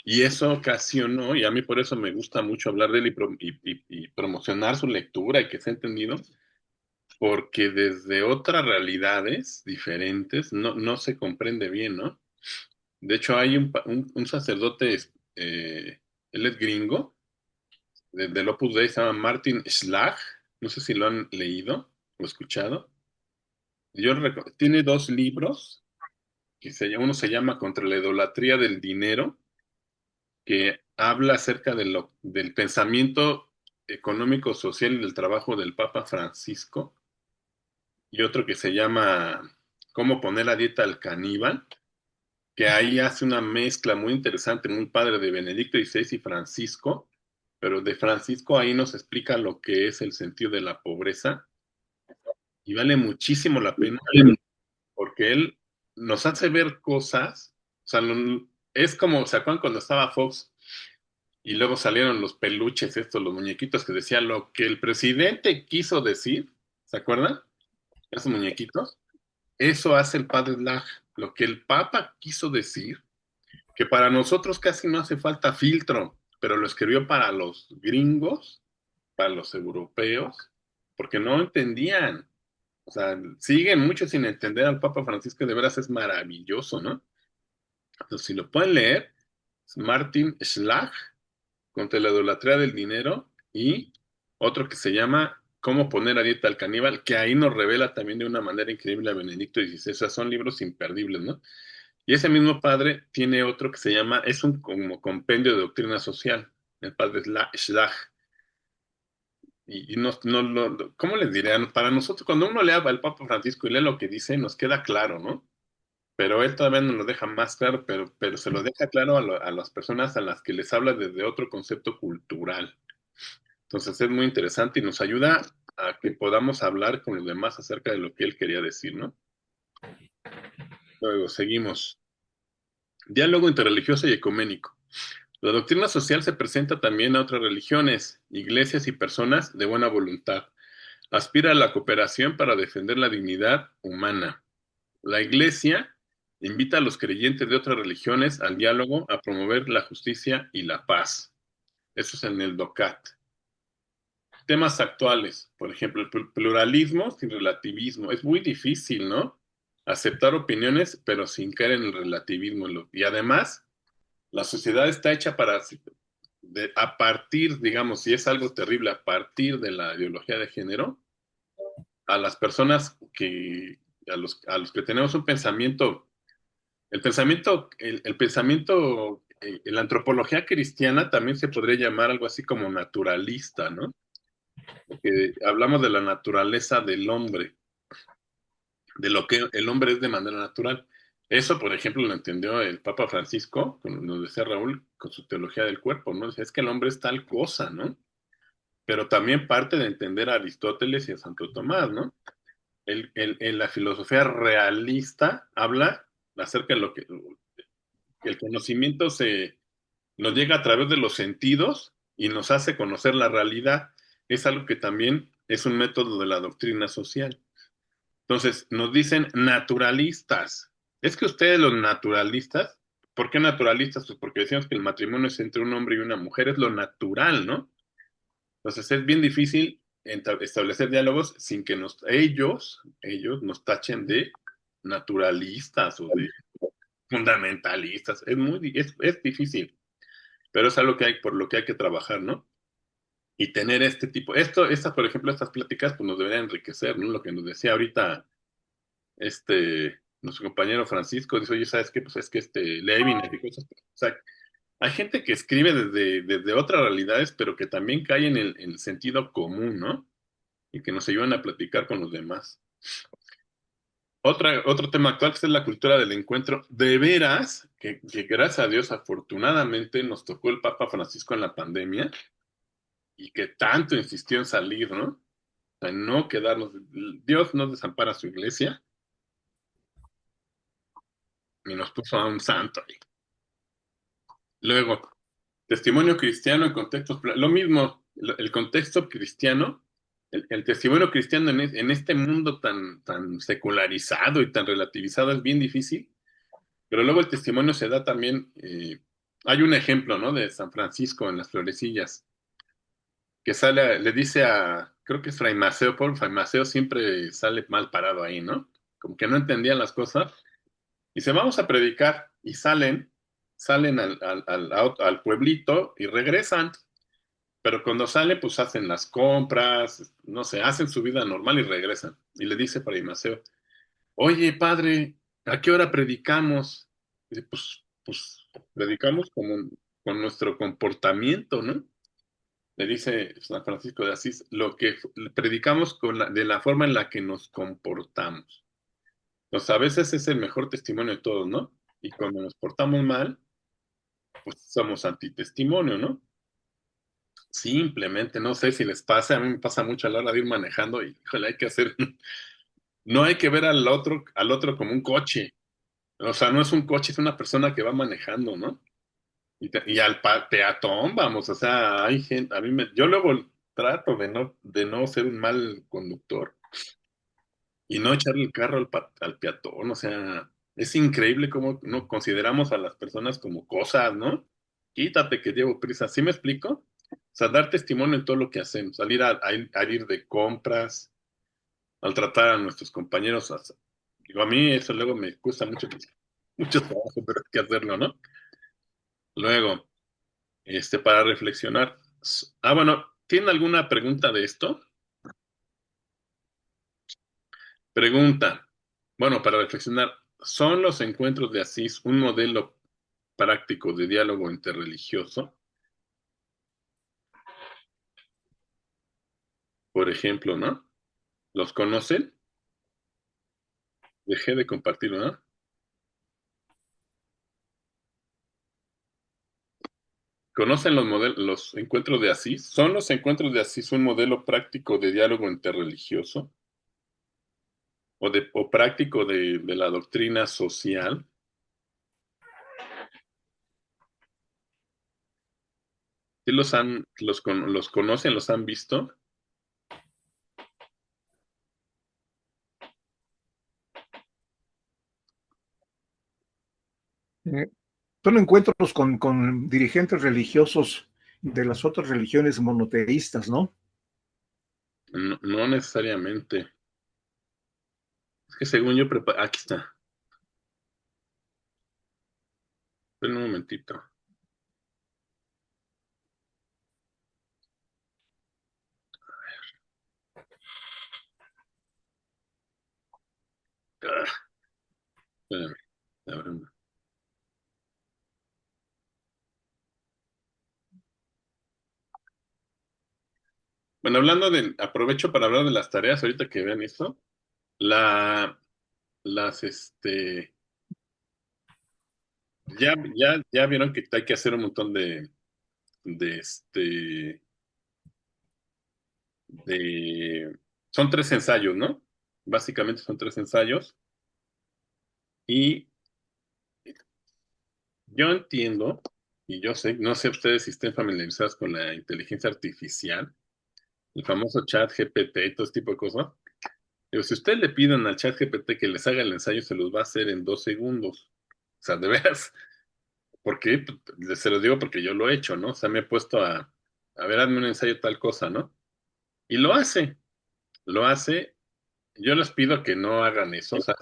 Y eso ocasionó, y a mí por eso me gusta mucho hablar de él y promocionar su lectura y que sea entendido, porque desde otras realidades diferentes no se comprende bien, ¿no? De hecho, hay un sacerdote, él es gringo, del Opus Dei, se llama Martin Schlag, no sé si lo han leído o escuchado. Tiene dos libros, uno se llama Contra la idolatría del dinero, que habla acerca del pensamiento económico, social y del trabajo del Papa Francisco, y otro que se llama Cómo poner a dieta al caníbal, que ahí hace una mezcla muy interesante, muy padre de Benedicto XVI y Francisco, pero de Francisco ahí nos explica lo que es el sentido de la pobreza y vale muchísimo la pena porque él nos hace ver cosas, o sea, es como, ¿se acuerdan cuando estaba Fox y luego salieron los peluches estos, los muñequitos que decían lo que el presidente quiso decir? ¿Se acuerdan? Esos muñequitos. Eso hace el padre Laj, lo que el Papa quiso decir, que para nosotros casi no hace falta filtro, pero lo escribió para los gringos, para los europeos, porque no entendían. O sea, siguen mucho sin entender al Papa Francisco, de veras es maravilloso, ¿no? Entonces, si lo pueden leer, es Martin Schlag, contra la idolatría del dinero, y otro que se llama Cómo poner a dieta al caníbal, que ahí nos revela también de una manera increíble a Benedicto XVI. O sea, son libros imperdibles, ¿no? Y ese mismo padre tiene otro que se llama, es un como compendio de doctrina social, el padre Schlag. Y ¿cómo les diré? Para nosotros, cuando uno lee al Papa Francisco y lee lo que dice, nos queda claro, ¿no? Pero él todavía no lo deja más claro, pero se lo deja claro a las personas a las que les habla desde otro concepto cultural. Entonces es muy interesante y nos ayuda a que podamos hablar con los demás acerca de lo que él quería decir, ¿no? Luego, seguimos. Diálogo interreligioso y ecuménico. La doctrina social se presenta también a otras religiones, iglesias y personas de buena voluntad. Aspira a la cooperación para defender la dignidad humana. La Iglesia invita a los creyentes de otras religiones al diálogo, a promover la justicia y la paz. Eso es en el DOCAT. Temas actuales, por ejemplo, el pluralismo sin relativismo. Es muy difícil, ¿no? Aceptar opiniones, pero sin caer en el relativismo. Y además, la sociedad está hecha para, a partir, digamos, si es algo terrible, a partir de la ideología de género, a las personas a los que tenemos un pensamiento, el pensamiento, la antropología cristiana también se podría llamar algo así como naturalista, ¿no? Porque hablamos de la naturaleza del hombre, de lo que el hombre es de manera natural. Eso, por ejemplo, lo entendió el Papa Francisco, como nos decía Raúl, con su teología del cuerpo, ¿no? Es que el hombre es tal cosa, ¿no? Pero también parte de entender a Aristóteles y a Santo Tomás, ¿no? En la filosofía realista habla acerca de lo que el conocimiento nos llega a través de los sentidos y nos hace conocer la realidad. Es algo que también es un método de la doctrina social. Entonces, nos dicen naturalistas. Es que ustedes los naturalistas, ¿por qué naturalistas? Pues porque decimos que el matrimonio es entre un hombre y una mujer, es lo natural, ¿no? Entonces es bien difícil establecer diálogos sin que ellos nos tachen de naturalistas o de fundamentalistas. Es difícil, pero es algo por lo que hay que trabajar, ¿no? Y tener este tipo, por ejemplo, estas pláticas, pues nos deberían enriquecer, ¿no? Lo que nos decía ahorita, nuestro compañero Francisco, dice, oye, ¿sabes qué? Pues es que Levin y cosas, o sea, hay gente que escribe desde otras realidades, pero que también cae en el sentido común, ¿no? Y que nos ayudan a platicar con los demás. Otro tema actual que es la cultura del encuentro. De veras, que gracias a Dios, afortunadamente, nos tocó el Papa Francisco en la pandemia y que tanto insistió en salir, ¿no? O sea, no quedarnos. Dios no desampara a su iglesia y nos puso a un santo ahí. Luego, testimonio cristiano en contextos. Lo mismo, el contexto cristiano, el testimonio cristiano en este mundo tan secularizado y tan relativizado es bien difícil. Pero luego el testimonio se da también, hay un ejemplo, ¿no? De San Francisco en las Florecillas, que le dice creo que es Fray Maceo, Fray Maceo siempre sale mal parado ahí, ¿no? Como que no entendían las cosas. Y se vamos a predicar y salen al pueblito y regresan. Pero cuando salen, pues hacen las compras, no sé, hacen su vida normal y regresan. Y le dice Fray Maceo, oye, padre, ¿a qué hora predicamos? Dice, pues predicamos como con nuestro comportamiento, ¿no? Le dice San Francisco de Asís, lo que predicamos de la forma en la que nos comportamos. Pues a veces es el mejor testimonio de todos, ¿no? Y cuando nos portamos mal, pues somos antitestimonio, ¿no? Simplemente, no sé si les pasa, a mí me pasa mucho a la hora de ir manejando y, híjole, hay que hacer, no hay que ver al otro como un coche. O sea, no es un coche, es una persona que va manejando, ¿no? Y al peatón, vamos, o sea, hay gente, yo luego trato de no ser un mal conductor y no echarle el carro al peatón, o sea, es increíble cómo no consideramos a las personas como cosas, ¿no? Quítate que llevo prisa, ¿sí me explico? O sea, dar testimonio en todo lo que hacemos, salir a ir de compras, al tratar a nuestros compañeros, digo, a mí eso luego me cuesta mucho trabajo, pero hay que hacerlo, ¿no? Luego, para reflexionar. Bueno, ¿tiene alguna pregunta de esto? Pregunta. Bueno, para reflexionar, ¿son los encuentros de Asís un modelo práctico de diálogo interreligioso? Por ejemplo, ¿no? ¿Los conocen? Dejé de compartirlo, ¿no? ¿Conocen los encuentros de Asís? ¿Son los encuentros de Asís un modelo práctico de diálogo interreligioso? ¿O práctico de la doctrina social? ¿Sí los conocen, los han visto? Eh, Son encuentros con dirigentes religiosos de las otras religiones monoteístas, ¿no? No, no necesariamente. Es que según yo aquí está. Esperen un momentito. Espérame. A ver, bueno, aprovecho para hablar de las tareas ahorita que vean esto. La, las, ya vieron que hay que hacer un montón de, son 3 ensayos, ¿no? Básicamente son 3 ensayos. Y yo entiendo, y yo sé, no sé ustedes si estén familiarizados con la inteligencia artificial, el famoso chat GPT y todo este tipo de cosas. Pero si ustedes le piden al chat GPT que les haga el ensayo, se los va a hacer en 2 segundos. O sea, de veras, ¿por qué? Pues, se los digo porque yo lo he hecho, ¿no? O sea, me he puesto a ver, hazme un ensayo tal cosa, ¿no? Y lo hace. Yo les pido que no hagan eso, o sea,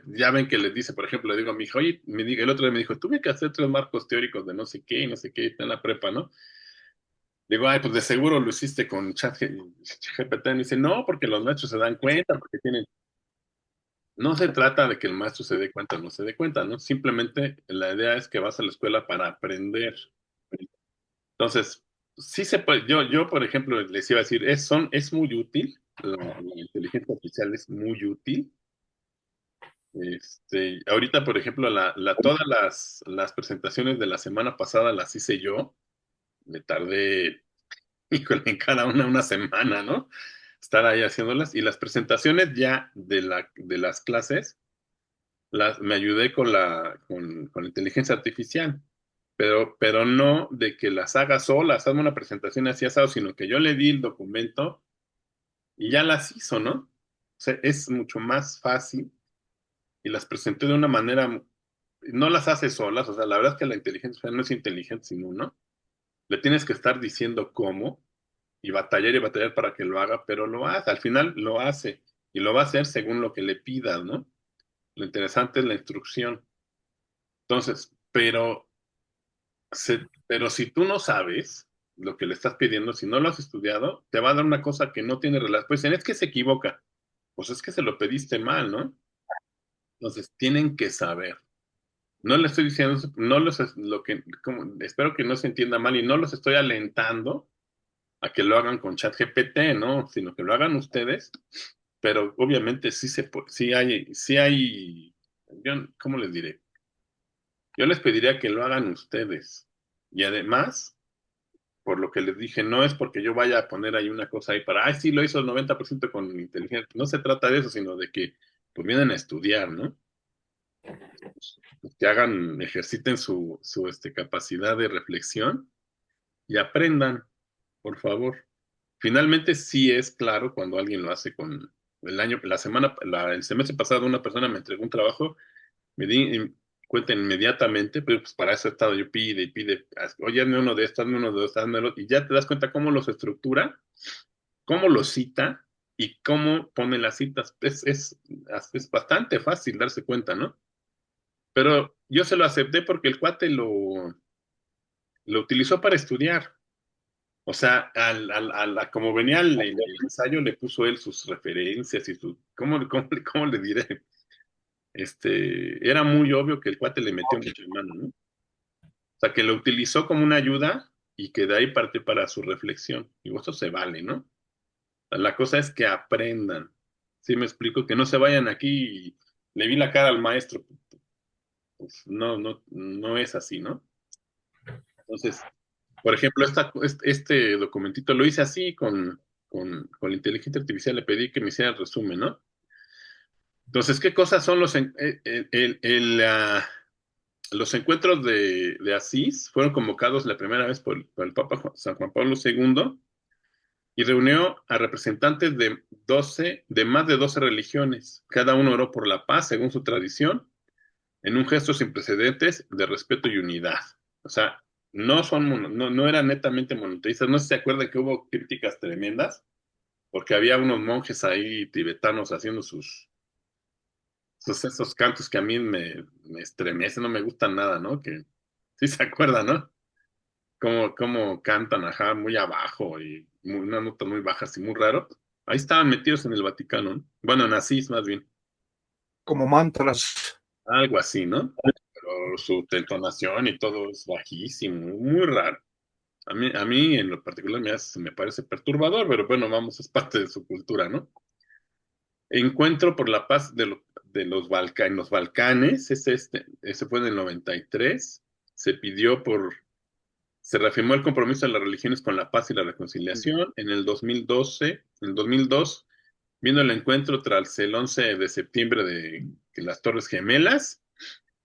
ya ven que les dice, por ejemplo, le digo a mi hija, oye, el otro día me dijo, tuve que hacer 3 marcos teóricos de no sé qué y no sé qué, está en la prepa, ¿no? Digo, ay, pues de seguro lo hiciste con chat GPT. Me dice, no, porque los maestros se dan cuenta, porque tienen. No se trata de que el maestro se dé cuenta o no se dé cuenta, ¿no? Simplemente la idea es que vas a la escuela para aprender. Entonces, sí se puede, yo por ejemplo, les iba a decir, es muy útil, la inteligencia artificial es muy útil. Ahorita, por ejemplo, todas las presentaciones de la semana pasada las hice yo. Me tardé, híjole, en cada una semana, ¿no? Estar ahí haciéndolas. Y las presentaciones ya de las clases, me ayudé con inteligencia artificial, pero no de que las haga solas, hazme una presentación así asado, sino que yo le di el documento y ya las hizo, ¿no? O sea, es mucho más fácil y las presenté de una manera, no las hace solas, o sea, la verdad es que la inteligencia artificial no es inteligente sin uno, le tienes que estar diciendo cómo y batallar para que lo haga, pero lo hace, al final lo hace y lo va a hacer según lo que le pidas, ¿no? Lo interesante es la instrucción. Entonces, pero si tú no sabes lo que le estás pidiendo, si no lo has estudiado, te va a dar una cosa que no tiene relación. Pues es que se equivoca. Pues es que se lo pediste mal, ¿no? Entonces, tienen que saber. No le estoy diciendo, no los, espero que no se entienda mal y no los estoy alentando a que lo hagan con ChatGPT, ¿no? Sino que lo hagan ustedes, pero obviamente sí hay, ¿cómo les diré? Yo les pediría que lo hagan ustedes. Y además, por lo que les dije, no es porque yo vaya a poner ahí una cosa ahí para, sí, lo hizo el 90% con inteligencia. No se trata de eso, sino de que pues vienen a estudiar, ¿no? Que hagan, ejerciten su capacidad de reflexión y aprendan, por favor. Finalmente sí es claro cuando alguien lo hace con el semestre pasado una persona me entregó un trabajo, me di cuenta inmediatamente, pero pues para eso he estado yo pide y pide, oye, hazme uno de estos, hazme uno de estos, hazme el otro", y ya te das cuenta cómo los estructura, cómo los cita y cómo pone las citas. Es bastante fácil darse cuenta, ¿no? Pero yo se lo acepté porque el cuate lo utilizó para estudiar. O sea, como venía el ensayo, le puso él sus referencias y su, ¿cómo le diré? Era muy obvio que el cuate le metió mucha mano, ¿no? O sea, que lo utilizó como una ayuda y que de ahí parte para su reflexión. Y eso se vale, ¿no? La cosa es que aprendan. ¿Sí me explico? Que no se vayan aquí y le vi la cara al maestro. Pues no es así, ¿no? Entonces, por ejemplo, este documentito lo hice así con la inteligencia artificial, le pedí que me hiciera el resumen, ¿no? Entonces, ¿qué cosas son los encuentros de Asís? Fueron convocados la primera vez por el Papa San Juan Pablo II y reunió a representantes de más de 12 religiones. Cada uno oró por la paz según su tradición, en un gesto sin precedentes de respeto y unidad. O sea, no eran netamente monoteístas. No sé si se acuerdan que hubo críticas tremendas, porque había unos monjes ahí tibetanos haciendo esos cantos que a mí me estremecen, no me gustan nada, ¿no? Que sí se acuerdan, ¿no? Cómo cantan, ajá, muy abajo y una nota muy baja, así muy raro. Ahí estaban metidos en el Vaticano, ¿no? Bueno, en Asís más bien. Como mantras. Algo así, ¿no? Pero su entonación y todo es bajísimo, muy raro. A mí en lo particular me parece perturbador, pero bueno, vamos, es parte de su cultura, ¿no? Encuentro por la paz de en los Balcanes, ese fue en el 93. Se reafirmó el compromiso de las religiones con la paz y la reconciliación. En el 2002, viendo el encuentro tras el 11 de septiembre de las Torres Gemelas,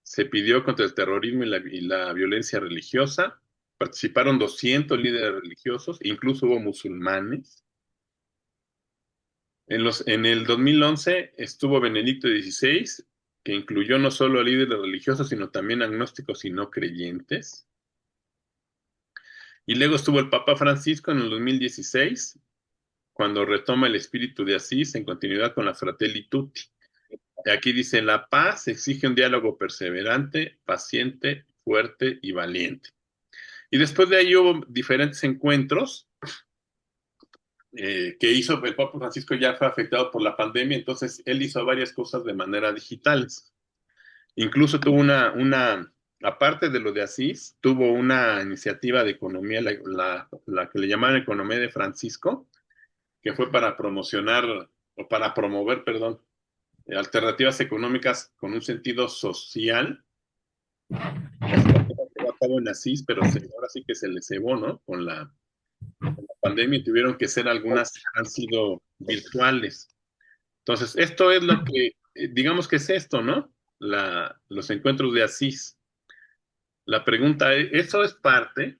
se pidió contra el terrorismo y la violencia religiosa. Participaron 200 líderes religiosos, incluso hubo musulmanes. En el 2011 estuvo Benedicto XVI, que incluyó no solo a líderes religiosos, sino también agnósticos y no creyentes. Y luego estuvo el Papa Francisco en el 2016, cuando retoma el espíritu de Asís en continuidad con la Fratelli Tutti. Aquí dice, la paz exige un diálogo perseverante, paciente, fuerte y valiente. Y después de ahí hubo diferentes encuentros que hizo el Papa Francisco. Ya fue afectado por la pandemia, entonces él hizo varias cosas de manera digital. Incluso tuvo aparte de lo de Asís, tuvo una iniciativa de economía, la que le llamaban Economía de Francisco, que fue para promover, perdón, alternativas económicas con un sentido social. Llevó a cabo en Asís, pero ahora sí que se le cebó, ¿no? Con la pandemia y tuvieron que ser algunas, han sido virtuales. Entonces, esto es lo que, digamos que es esto, ¿no? Los encuentros de Asís. La pregunta es, eso es parte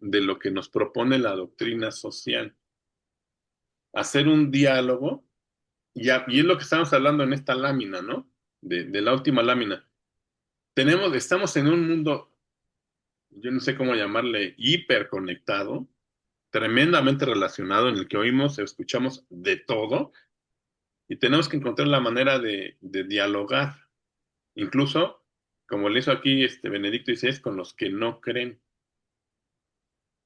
de lo que nos propone la doctrina social. Hacer un diálogo, y es lo que estamos hablando en esta lámina, ¿no? De la última lámina. Estamos en un mundo, yo no sé cómo llamarle, hiperconectado, tremendamente relacionado, en el que oímos, escuchamos de todo, y tenemos que encontrar la manera de dialogar. Incluso, como le hizo aquí Benedicto XVI, con los que no creen.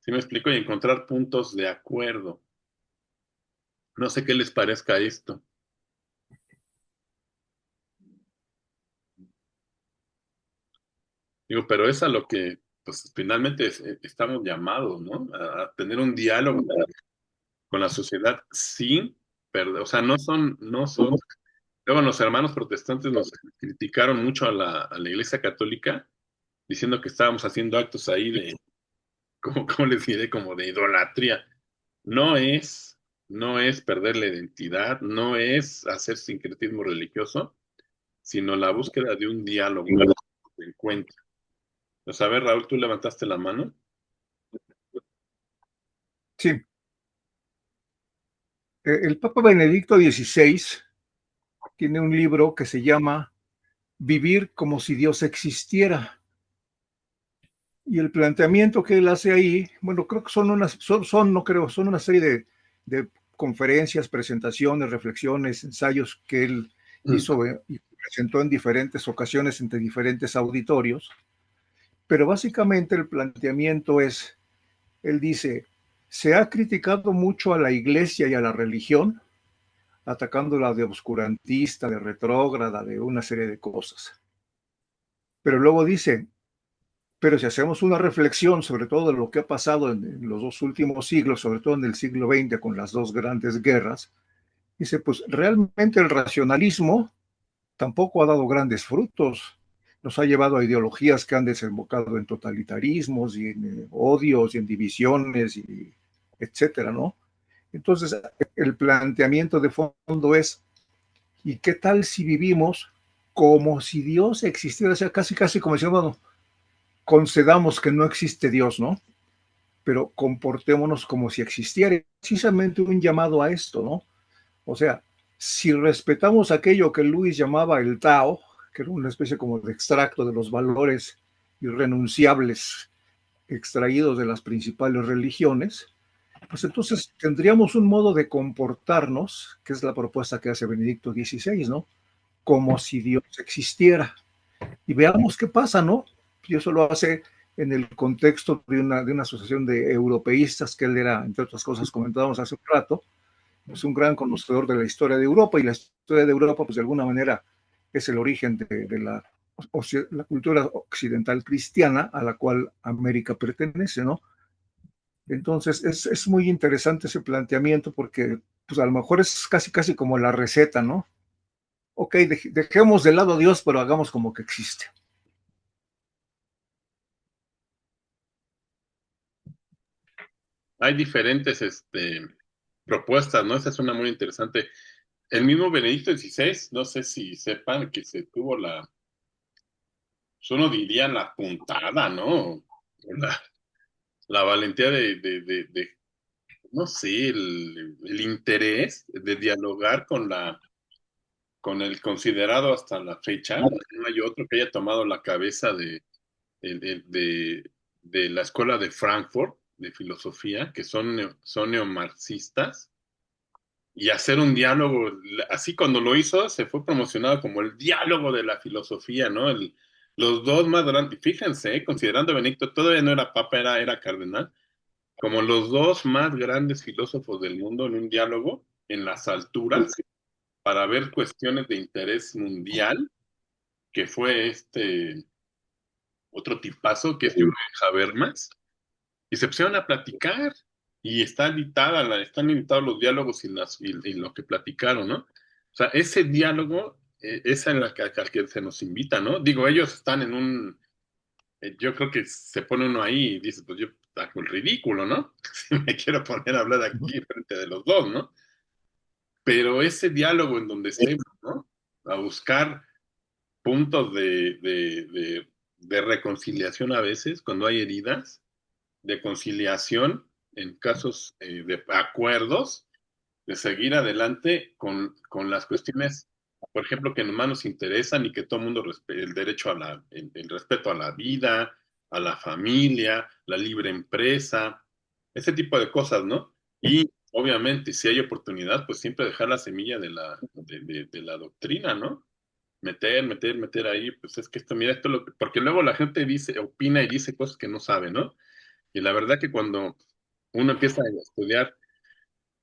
¿Sí me explico? Y encontrar puntos de acuerdo. No sé qué les parezca esto. Digo, pero es a lo que, pues, finalmente estamos llamados, ¿no? A tener un diálogo con la sociedad sin perder, o sea, no son, luego los hermanos protestantes nos criticaron mucho a la Iglesia Católica, diciendo que estábamos haciendo actos ahí de, ¿cómo les diré? Como de idolatría. No es, no es perder la identidad, no es hacer sincretismo religioso, sino la búsqueda de un diálogo, de encuentro. Pues a ver, Raúl, tú levantaste la mano. Sí, el Papa Benedicto XVI tiene un libro que se llama Vivir como si Dios existiera. Y el planteamiento que él hace ahí, bueno, creo que no creo, son una serie de conferencias, presentaciones, reflexiones, ensayos que él Mm. hizo y presentó en diferentes ocasiones entre diferentes auditorios. Pero básicamente el planteamiento es, él dice, se ha criticado mucho a la iglesia y a la religión, atacándola de obscurantista, de retrógrada, de una serie de cosas. Pero luego dice, pero si hacemos una reflexión sobre todo de lo que ha pasado en los dos últimos siglos, sobre todo en el siglo XX con las dos grandes guerras, dice, pues realmente el racionalismo tampoco ha dado grandes frutos. Nos ha llevado a ideologías que han desembocado en totalitarismos y en odios y en divisiones y etcétera, ¿no? Entonces, el planteamiento de fondo es, ¿y qué tal si vivimos como si Dios existiera? O sea, casi, casi como diciendo, bueno, concedamos que no existe Dios, ¿no? Pero comportémonos como si existiera. Precisamente un llamado a esto, ¿no? O sea, si respetamos aquello que Luis llamaba el Tao, que era una especie como de extracto de los valores irrenunciables extraídos de las principales religiones, pues entonces tendríamos un modo de comportarnos, que es la propuesta que hace Benedicto XVI, ¿no? Como si Dios existiera. Y veamos qué pasa, ¿no? Y eso lo hace en el contexto de una asociación de europeístas que él era, entre otras cosas, comentábamos hace un rato, es un gran conocedor de la historia de Europa y la historia de Europa, pues de alguna manera es el origen de la cultura occidental cristiana a la cual América pertenece, ¿no? Entonces es muy interesante ese planteamiento porque pues a lo mejor es casi casi como la receta, ¿no? Ok, dejemos de lado a Dios, pero hagamos como que existe. Hay diferentes propuestas, ¿no? Esa es una muy interesante. El mismo Benedicto XVI, no sé si sepan que se tuvo pues uno diría la puntada, ¿no? La valentía no sé, el interés de dialogar con el considerado hasta la fecha. No hay otro que haya tomado la cabeza de la escuela de Frankfurt de filosofía, que son neomarxistas, y hacer un diálogo, así cuando lo hizo, se fue promocionado como el diálogo de la filosofía, ¿no? Los dos más grandes, fíjense, considerando a Benedicto, todavía no era papa, era cardenal, como los dos más grandes filósofos del mundo en un diálogo en las alturas para ver cuestiones de interés mundial, que fue otro tipazo, que es Jürgen Habermas, y se pusieron a platicar, y están invitados los diálogos y lo que platicaron, ¿no? O sea, ese diálogo es en la al que se nos invita, ¿no? Digo, ellos están yo creo que se pone uno ahí y dice, pues yo hago el ridículo, ¿no? Si me quiero poner a hablar aquí frente de los dos, ¿no? Pero ese diálogo en donde estemos, ¿no? A buscar puntos de reconciliación a veces, cuando hay heridas, de conciliación en casos de acuerdos, de seguir adelante con las cuestiones, por ejemplo, que más nos interesan y que todo el mundo el derecho el respeto a la vida, a la familia, la libre empresa, ese tipo de cosas, ¿no? Y obviamente, si hay oportunidad, pues siempre dejar la semilla de la doctrina, ¿no? Meter ahí, pues es que mira, porque luego la gente opina y dice cosas que no sabe, ¿no? Y la verdad que cuando uno empieza a estudiar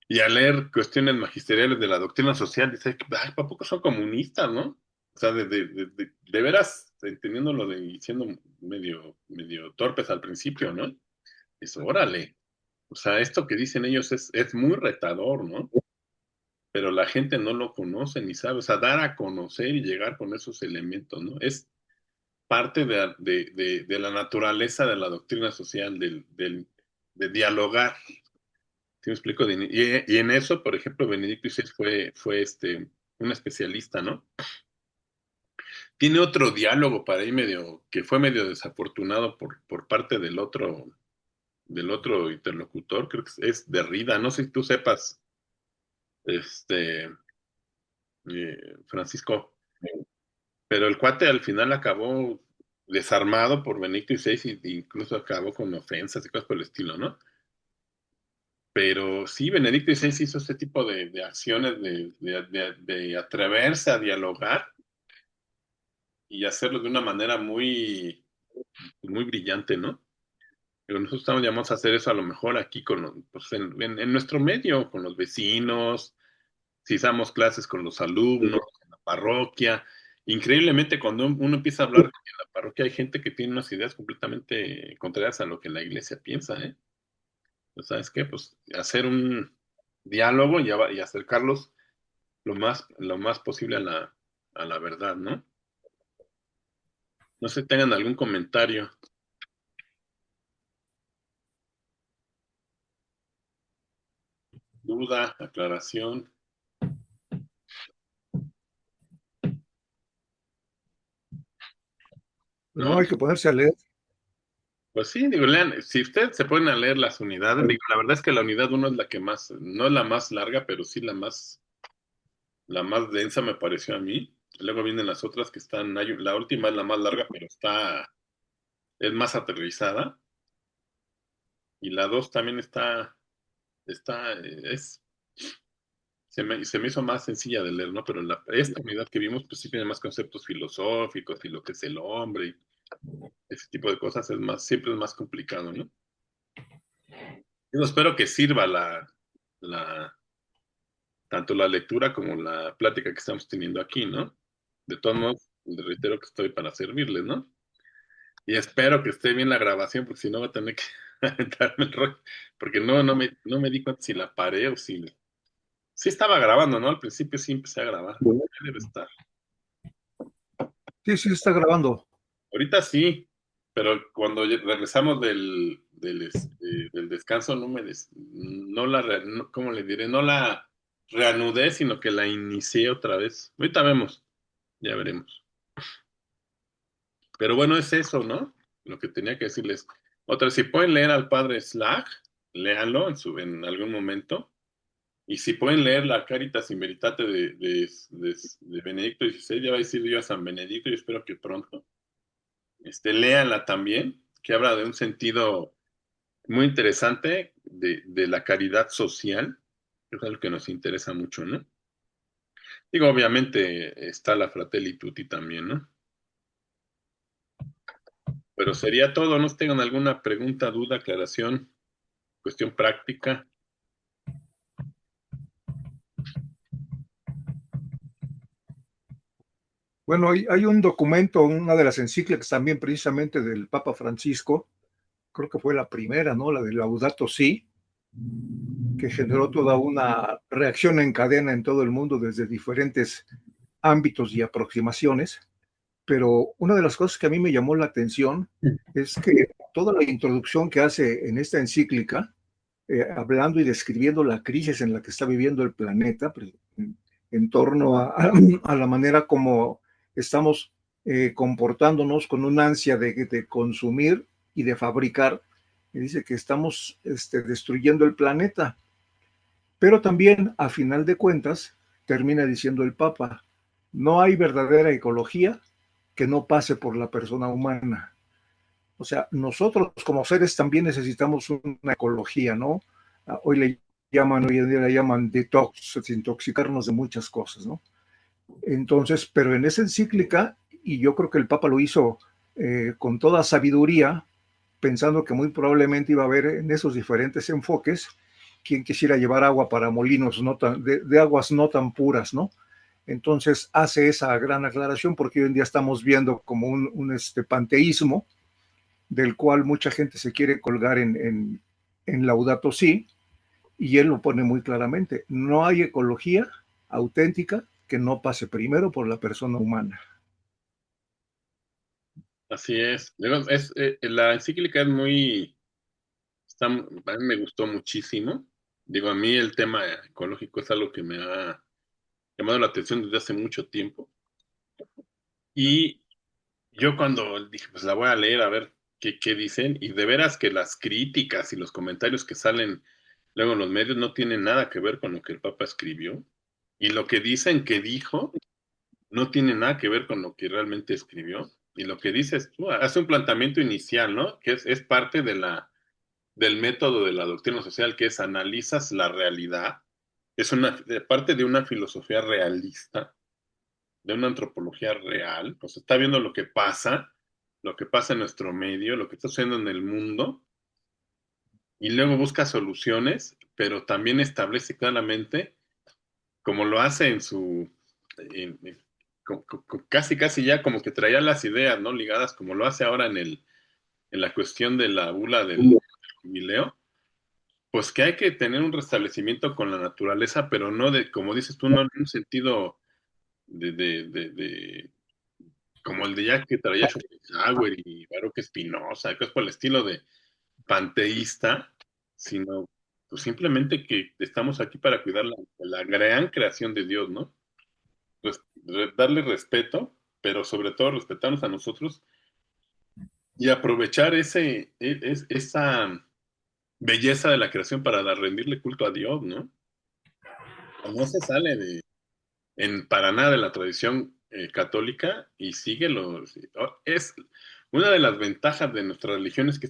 y a leer cuestiones magisteriales de la doctrina social, dice, ay, ¿a poco son comunistas, no? O sea, de veras, entendiéndolo y siendo medio torpes al principio, ¿no? Es órale. O sea, esto que dicen ellos es muy retador, ¿no? Pero la gente no lo conoce ni sabe. O sea, dar a conocer y llegar con esos elementos, ¿no? Es parte de la naturaleza de la doctrina social, de dialogar. ¿Sí me explico? Y en eso, por ejemplo, Benedicto XVI fue un especialista, ¿no? Tiene otro diálogo para ahí que fue medio desafortunado por parte del otro interlocutor, creo que es Derrida, no sé si tú sepas, este, Francisco, pero el cuate al final acabó desarmado por Benito XVI e incluso acabó con ofensas y cosas por el estilo, ¿no? Pero sí, Benedicto XVI hizo este tipo de acciones de atreverse a dialogar y hacerlo de una manera muy brillante, ¿no? Pero nosotros estamos llamados a hacer eso a lo mejor aquí pues en nuestro medio, con los vecinos, si damos clases con los alumnos, en la parroquia. Increíblemente, cuando uno empieza a hablar en la parroquia, hay gente que tiene unas ideas completamente contrarias a lo que la iglesia piensa, ¿eh? Pues, ¿sabes qué? Pues hacer un diálogo y acercarlos lo más posible a la verdad, ¿no? No sé si tengan algún comentario, duda, aclaración, No, ¿no? hay que ponerse a leer. Pues sí, digo, lean, si ustedes se ponen a leer las unidades, digo, la verdad es que la unidad uno es la que más, no es la más larga, pero sí la más densa me pareció a mí. Luego vienen las otras que la última es la más larga, pero es más aterrizada. Y la dos también está, se me hizo más sencilla de leer, ¿no? Pero esta unidad que vimos, pues sí tiene más conceptos filosóficos y lo que es el hombre y ese tipo de cosas siempre es más complicado, ¿no? Yo espero que sirva la, tanto la lectura como la plática que estamos teniendo aquí, ¿no? De todos modos, les reitero que estoy para servirles, ¿no? Y espero que esté bien la grabación, porque si no va a tener que aventarme el rollo, porque no me di cuenta si la paré o si... Sí estaba grabando, ¿no? Al principio sí empecé a grabar. Debe estar. Sí, sí, se está grabando. Ahorita sí, pero cuando regresamos del descanso, ¿cómo le diré? No la reanudé, sino que la inicié otra vez. Ahorita vemos, ya veremos. Pero bueno, es eso, ¿no? Lo que tenía que decirles. Otra, si pueden leer al padre Slag, léanlo en algún momento. Y si pueden leer la Caritas in Veritate de Benedicto XVI, ya va a decir yo a San Benedicto, y espero que pronto. Léanla también, que habla de un sentido muy interesante de la caridad social, que es algo que nos interesa mucho, ¿no? Digo, obviamente está la Fratelli Tutti también, ¿no? Pero sería todo, ¿no? Si tengan alguna pregunta, duda, aclaración, cuestión práctica. Bueno, hay un documento, una de las encíclicas también precisamente del Papa Francisco, creo que fue la primera, ¿no? La de Laudato Si, que generó toda una reacción en cadena en todo el mundo desde diferentes ámbitos y aproximaciones. Pero una de las cosas que a mí me llamó la atención es que toda la introducción que hace en esta encíclica, hablando y describiendo la crisis en la que está viviendo el planeta, en torno a la manera como estamos comportándonos con una ansia de consumir y de fabricar, y dice que estamos destruyendo el planeta. Pero también, a final de cuentas, termina diciendo el Papa, no hay verdadera ecología que no pase por la persona humana. O sea, nosotros como seres también necesitamos una ecología, ¿no? Hoy en día le llaman detox, desintoxicarnos de muchas cosas, ¿no? Entonces, pero en esa encíclica, y yo creo que el Papa lo hizo con toda sabiduría, pensando que muy probablemente iba a haber en esos diferentes enfoques quien quisiera llevar agua para molinos no tan, de aguas no tan puras, ¿no? Entonces hace esa gran aclaración porque hoy en día estamos viendo como un panteísmo del cual mucha gente se quiere colgar en Laudato Si, y él lo pone muy claramente: no hay ecología auténtica que no pase primero por la persona humana. Así es. Luego, la encíclica es muy, a mí me gustó muchísimo. Digo, a mí el tema ecológico es algo que me ha llamado la atención desde hace mucho tiempo. Y yo cuando dije, pues la voy a leer a ver qué dicen, y de veras que las críticas y los comentarios que salen luego en los medios no tienen nada que ver con lo que el Papa escribió. Y lo que dicen que dijo no tiene nada que ver con lo que realmente escribió. Y lo que dices tú, hace un planteamiento inicial, ¿no? Que es parte del método de la doctrina social, que es analizas la realidad. Es parte de una filosofía realista, de una antropología real. Pues está viendo lo que pasa en nuestro medio, lo que está sucediendo en el mundo, y luego busca soluciones, pero también establece claramente, como lo hace en casi casi ya como que traía las ideas, ¿no? Ligadas, como lo hace ahora en la cuestión de la bula del jubileo, pues que hay que tener un restablecimiento con la naturaleza, pero no de, como dices tú, no en un sentido de como el de ya que traía Schopenhauer y Baruch Spinoza, cosas por el estilo de panteísta, sino pues simplemente que estamos aquí para cuidar la gran creación de Dios, ¿no? Pues darle respeto, pero sobre todo respetarnos a nosotros y aprovechar esa belleza de la creación para rendirle culto a Dios, ¿no? No se sale para nada de la tradición católica y es una de las ventajas de nuestra religión es que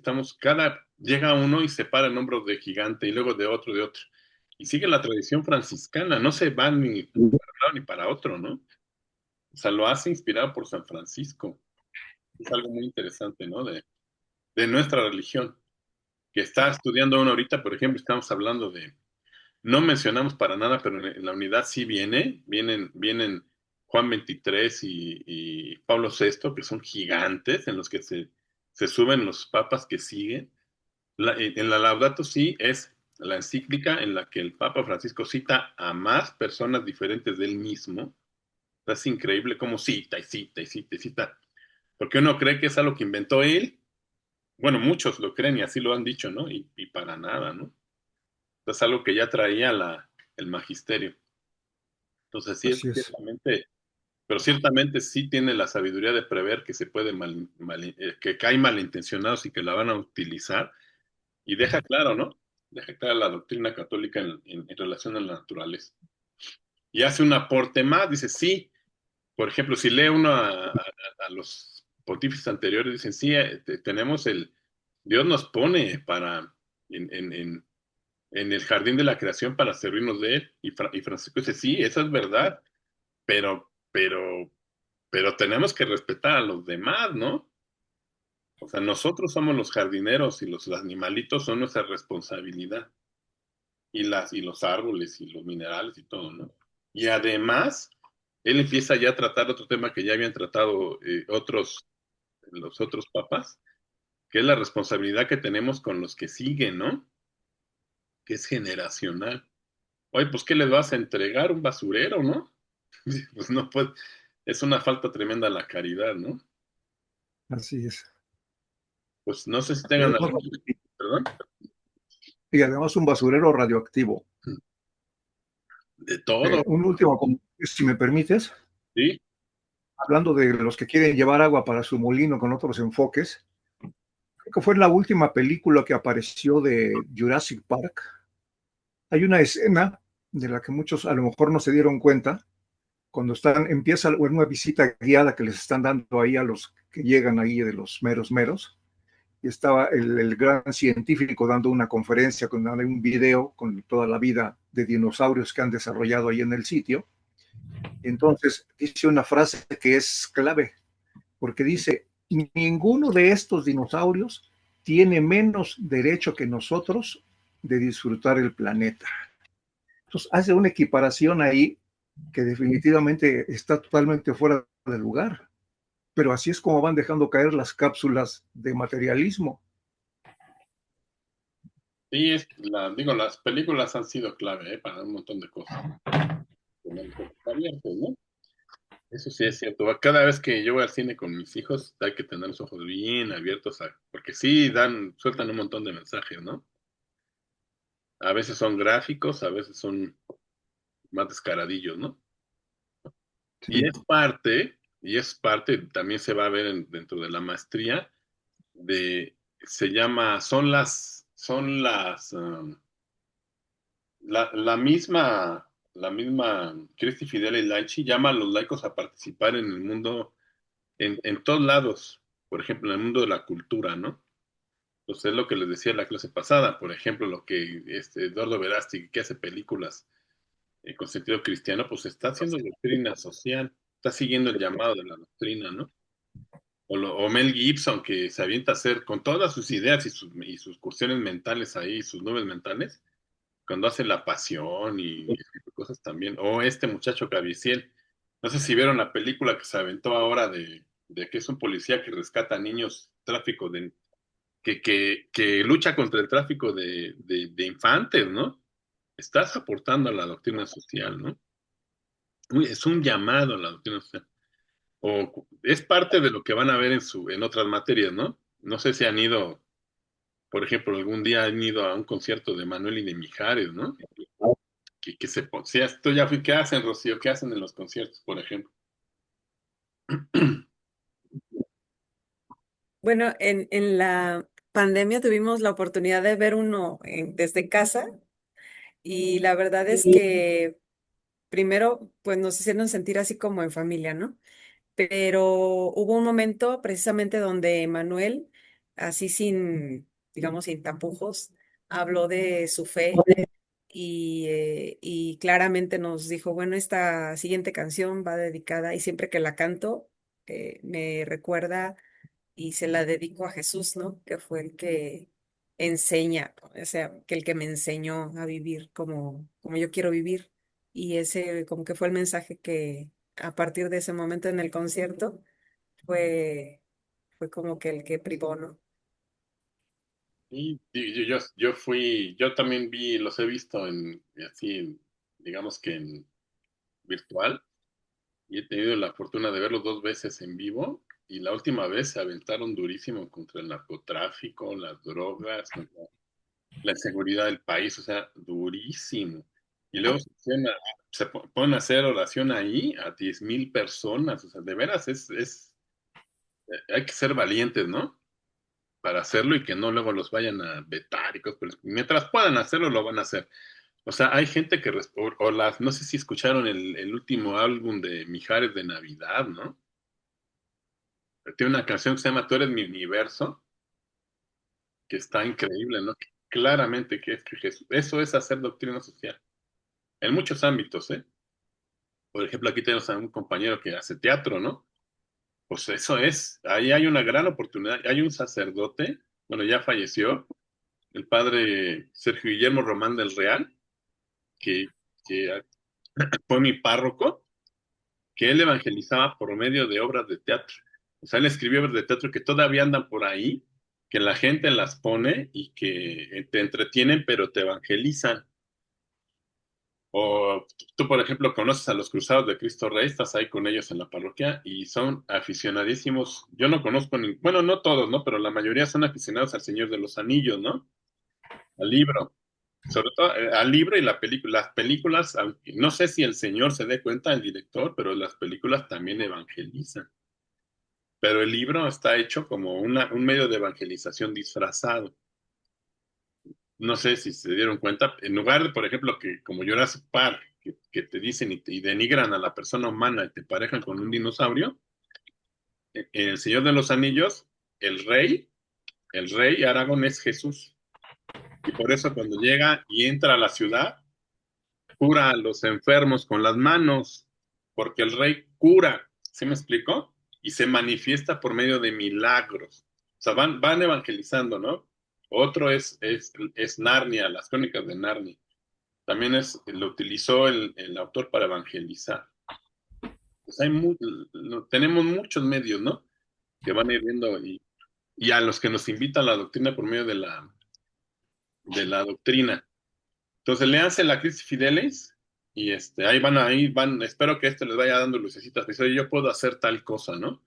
llega uno y se para en hombros de gigante y luego de otro, de otro. Y sigue la tradición franciscana, no se va ni para un lado ni para otro, ¿no? O sea, lo hace inspirado por San Francisco. Es algo muy interesante, ¿no? De nuestra religión, que está estudiando uno ahorita, por ejemplo, estamos hablando no mencionamos para nada, pero en la unidad sí vienen Juan 23 y Pablo VI, que son gigantes en los que se suben los papas que siguen. En la Laudato Si es la encíclica en la que el Papa Francisco cita a más personas diferentes de él mismo. Es increíble cómo cita y cita y cita y cita, porque uno cree que es algo que inventó él. Bueno, muchos lo creen y así lo han dicho, ¿no? Y para nada, ¿no? Es algo que ya traía el magisterio. Entonces, sí, Así es. pero ciertamente sí tiene la sabiduría de prever que se puede que hay malintencionados y que la van a utilizar. Y deja claro, ¿no? Deja clara la doctrina católica en relación a la naturaleza. Y hace un aporte más, dice, sí, por ejemplo, si lee uno a los pontífices anteriores, dicen, sí, tenemos Dios nos pone en el jardín de la creación para servirnos de él. Y Francisco dice, sí, eso es verdad, pero, pero, pero tenemos que respetar a los demás, ¿no? O sea, nosotros somos los jardineros y los animalitos son nuestra responsabilidad. Y los árboles y los minerales y todo, ¿no? Y además, él empieza ya a tratar otro tema que ya habían tratado los otros papas, que es la responsabilidad que tenemos con los que siguen, ¿no? Que es generacional. Oye, pues, ¿qué les vas a entregar? Un basurero, ¿no? Pues no puede, es una falta tremenda a la caridad, ¿no? Así es. Pues no sé si Y tengan además, algo, perdón, un basurero radioactivo. de todo, Un último, si me permites, ¿sí? hablando de los que quieren llevar agua para su molino con otros enfoques, creo que fue en la última película que apareció de Jurassic Park. Hay una escena de la que muchos a lo mejor no se dieron cuenta, cuando empieza una visita guiada que les están dando ahí a los que llegan ahí de los meros meros, y estaba el gran científico dando una conferencia con un video con toda la vida de dinosaurios que han desarrollado ahí en el sitio. Entonces dice una frase que es clave, porque dice, ninguno de estos dinosaurios tiene menos derecho que nosotros de disfrutar el planeta. Entonces hace una equiparación ahí que definitivamente está totalmente fuera de lugar. Pero así es como van dejando caer las cápsulas de materialismo. Sí, digo, las películas han sido clave, para un montón de cosas. Tener los ojos abiertos, ¿no? Eso sí es cierto. Cada vez que yo voy al cine con mis hijos, hay que tener los ojos bien abiertos, porque sí sueltan un montón de mensajes, ¿no? A veces son gráficos, a veces son más descaradillos, ¿no? Sí. Y es parte, también se va a ver dentro de la maestría, se llama, la misma Cristi Fidel y Laichi llama a los laicos a participar en el mundo, en todos lados, por ejemplo, en el mundo de la cultura, ¿no? Pues es lo que les decía en la clase pasada, por ejemplo, lo que Eduardo Verástegui, que hace películas con sentido cristiano, pues está haciendo doctrina social, está siguiendo el llamado de la doctrina, ¿no? O Mel Gibson, que se avienta a hacer con todas sus ideas y sus cuestiones mentales ahí, sus nubes mentales, cuando hace La Pasión y ese tipo de cosas también. O este muchacho Caviezel, no sé si vieron la película que se aventó ahora de que es un policía que rescata niños, que lucha contra el tráfico de infantes, ¿no? Estás aportando a la doctrina social, ¿no? Es un llamado a la doctrina social. O es parte de lo que van a ver en otras materias, ¿no? No sé si han ido, por ejemplo, algún día han ido a un concierto de Manuel y de Mijares, ¿no? Si esto ya fui, ¿qué hacen, Rocío? ¿Qué hacen en los conciertos, por ejemplo? Bueno, en la pandemia tuvimos la oportunidad de ver uno desde casa y la verdad es que primero pues nos hicieron sentir así como en familia, ¿no? Pero hubo un momento precisamente donde Manuel, así sin, digamos, sin tapujos, habló de su fe y claramente nos dijo, bueno, esta siguiente canción va dedicada y siempre que la canto me recuerda y se la dedico a Jesús, ¿no? Que fue el que enseña, o sea, que el que me enseñó a vivir como yo quiero vivir. Y ese como que fue el mensaje que a partir de ese momento en el concierto fue, fue como que el que privó, ¿no? Y yo también los he visto así, digamos que en virtual, y he tenido la fortuna de verlos 2 veces en vivo, y la última vez se aventaron durísimo contra el narcotráfico, las drogas, contra la inseguridad del país, o sea, durísimo. Y luego ponen a hacer oración ahí a 10,000 personas, o sea, de veras hay que ser valientes, ¿no? Para hacerlo y que no luego los vayan a vetar y cosas, pero mientras puedan hacerlo, lo van a hacer. O sea, hay gente no sé si escucharon el último álbum de Mijares de Navidad, ¿no? Tiene una canción que se llama Tú eres mi universo, que está increíble, ¿no? Que claramente que es que eso es hacer doctrina social, en muchos ámbitos, ¿eh? Por ejemplo, aquí tenemos a un compañero que hace teatro, ¿no? Pues eso ahí hay una gran oportunidad. Hay un sacerdote, bueno, ya falleció, el padre Sergio Guillermo Román del Real, que, que fue mi párroco, que él evangelizaba por medio de obras de teatro. O sea, él escribió obras de teatro que todavía andan por ahí, que la gente las pone y que te entretienen, pero te evangelizan. O tú, por ejemplo, conoces a los Cruzados de Cristo Rey, estás ahí con ellos en la parroquia y son aficionadísimos. Yo no conozco, bueno, no todos, ¿no? Pero la mayoría son aficionados al Señor de los Anillos, ¿no? Al libro. Sobre todo al libro y la película. Las películas, no sé si el Señor se dé cuenta, el director, pero las películas también evangelizan. Pero el libro está hecho como un medio de evangelización disfrazado. No sé si se dieron cuenta, en lugar de, por ejemplo, que como Jurassic Park, que te dicen y denigran a la persona humana y te parejan con un dinosaurio, en El Señor de los Anillos, el rey Aragorn es Jesús. Y por eso cuando llega y entra a la ciudad, cura a los enfermos con las manos, porque el rey cura, ¿sí me explico? Y se manifiesta por medio de milagros. O sea, van evangelizando, ¿no? Otro es Narnia, las crónicas de Narnia. también lo utilizó el autor para evangelizar. Pues tenemos muchos medios, ¿no? Que van a ir viendo y a los que nos invitan la doctrina por medio de la doctrina. Entonces, léanse la Crisis Fidelis y ahí van, espero que les vaya dando lucecitas. Dice, oye, yo puedo hacer tal cosa, ¿no?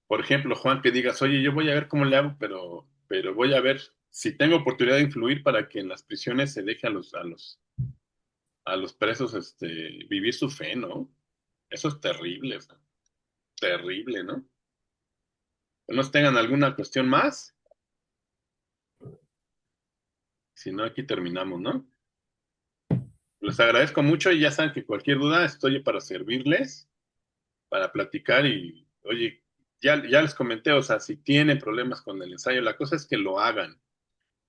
Por ejemplo, Juan, que digas, oye, yo voy a ver cómo le hago, pero voy a ver si tengo oportunidad de influir para que en las prisiones se deje a los presos vivir su fe, ¿no? Eso es terrible, o sea, terrible, ¿no? ¿No tengan alguna cuestión más? Si no, aquí terminamos, ¿no? Les agradezco mucho y ya saben que cualquier duda estoy para servirles, para platicar y, oye, ya les comenté, o sea, si tienen problemas con el ensayo, la cosa es que lo hagan.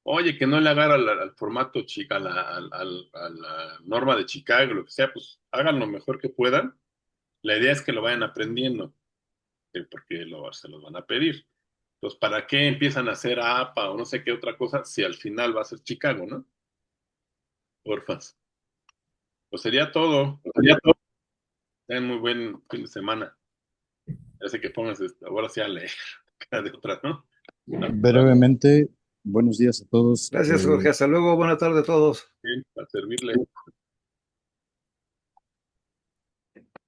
Oye, que no le hagan al formato chica, a la norma de Chicago, lo que sea, pues hagan lo mejor que puedan. La idea es que lo vayan aprendiendo, porque se los van a pedir. Entonces, ¿para qué empiezan a hacer APA o no sé qué otra cosa si al final va a ser Chicago, ¿no? Porfas. Pues sería todo. Tengan muy buen fin de semana. Ya sé que pongas ahora sí a leer de otra, ¿no? Brevemente, buenos días a todos. Gracias, Jorge. Hasta luego. Buena tarde a todos. Bien, para servirle.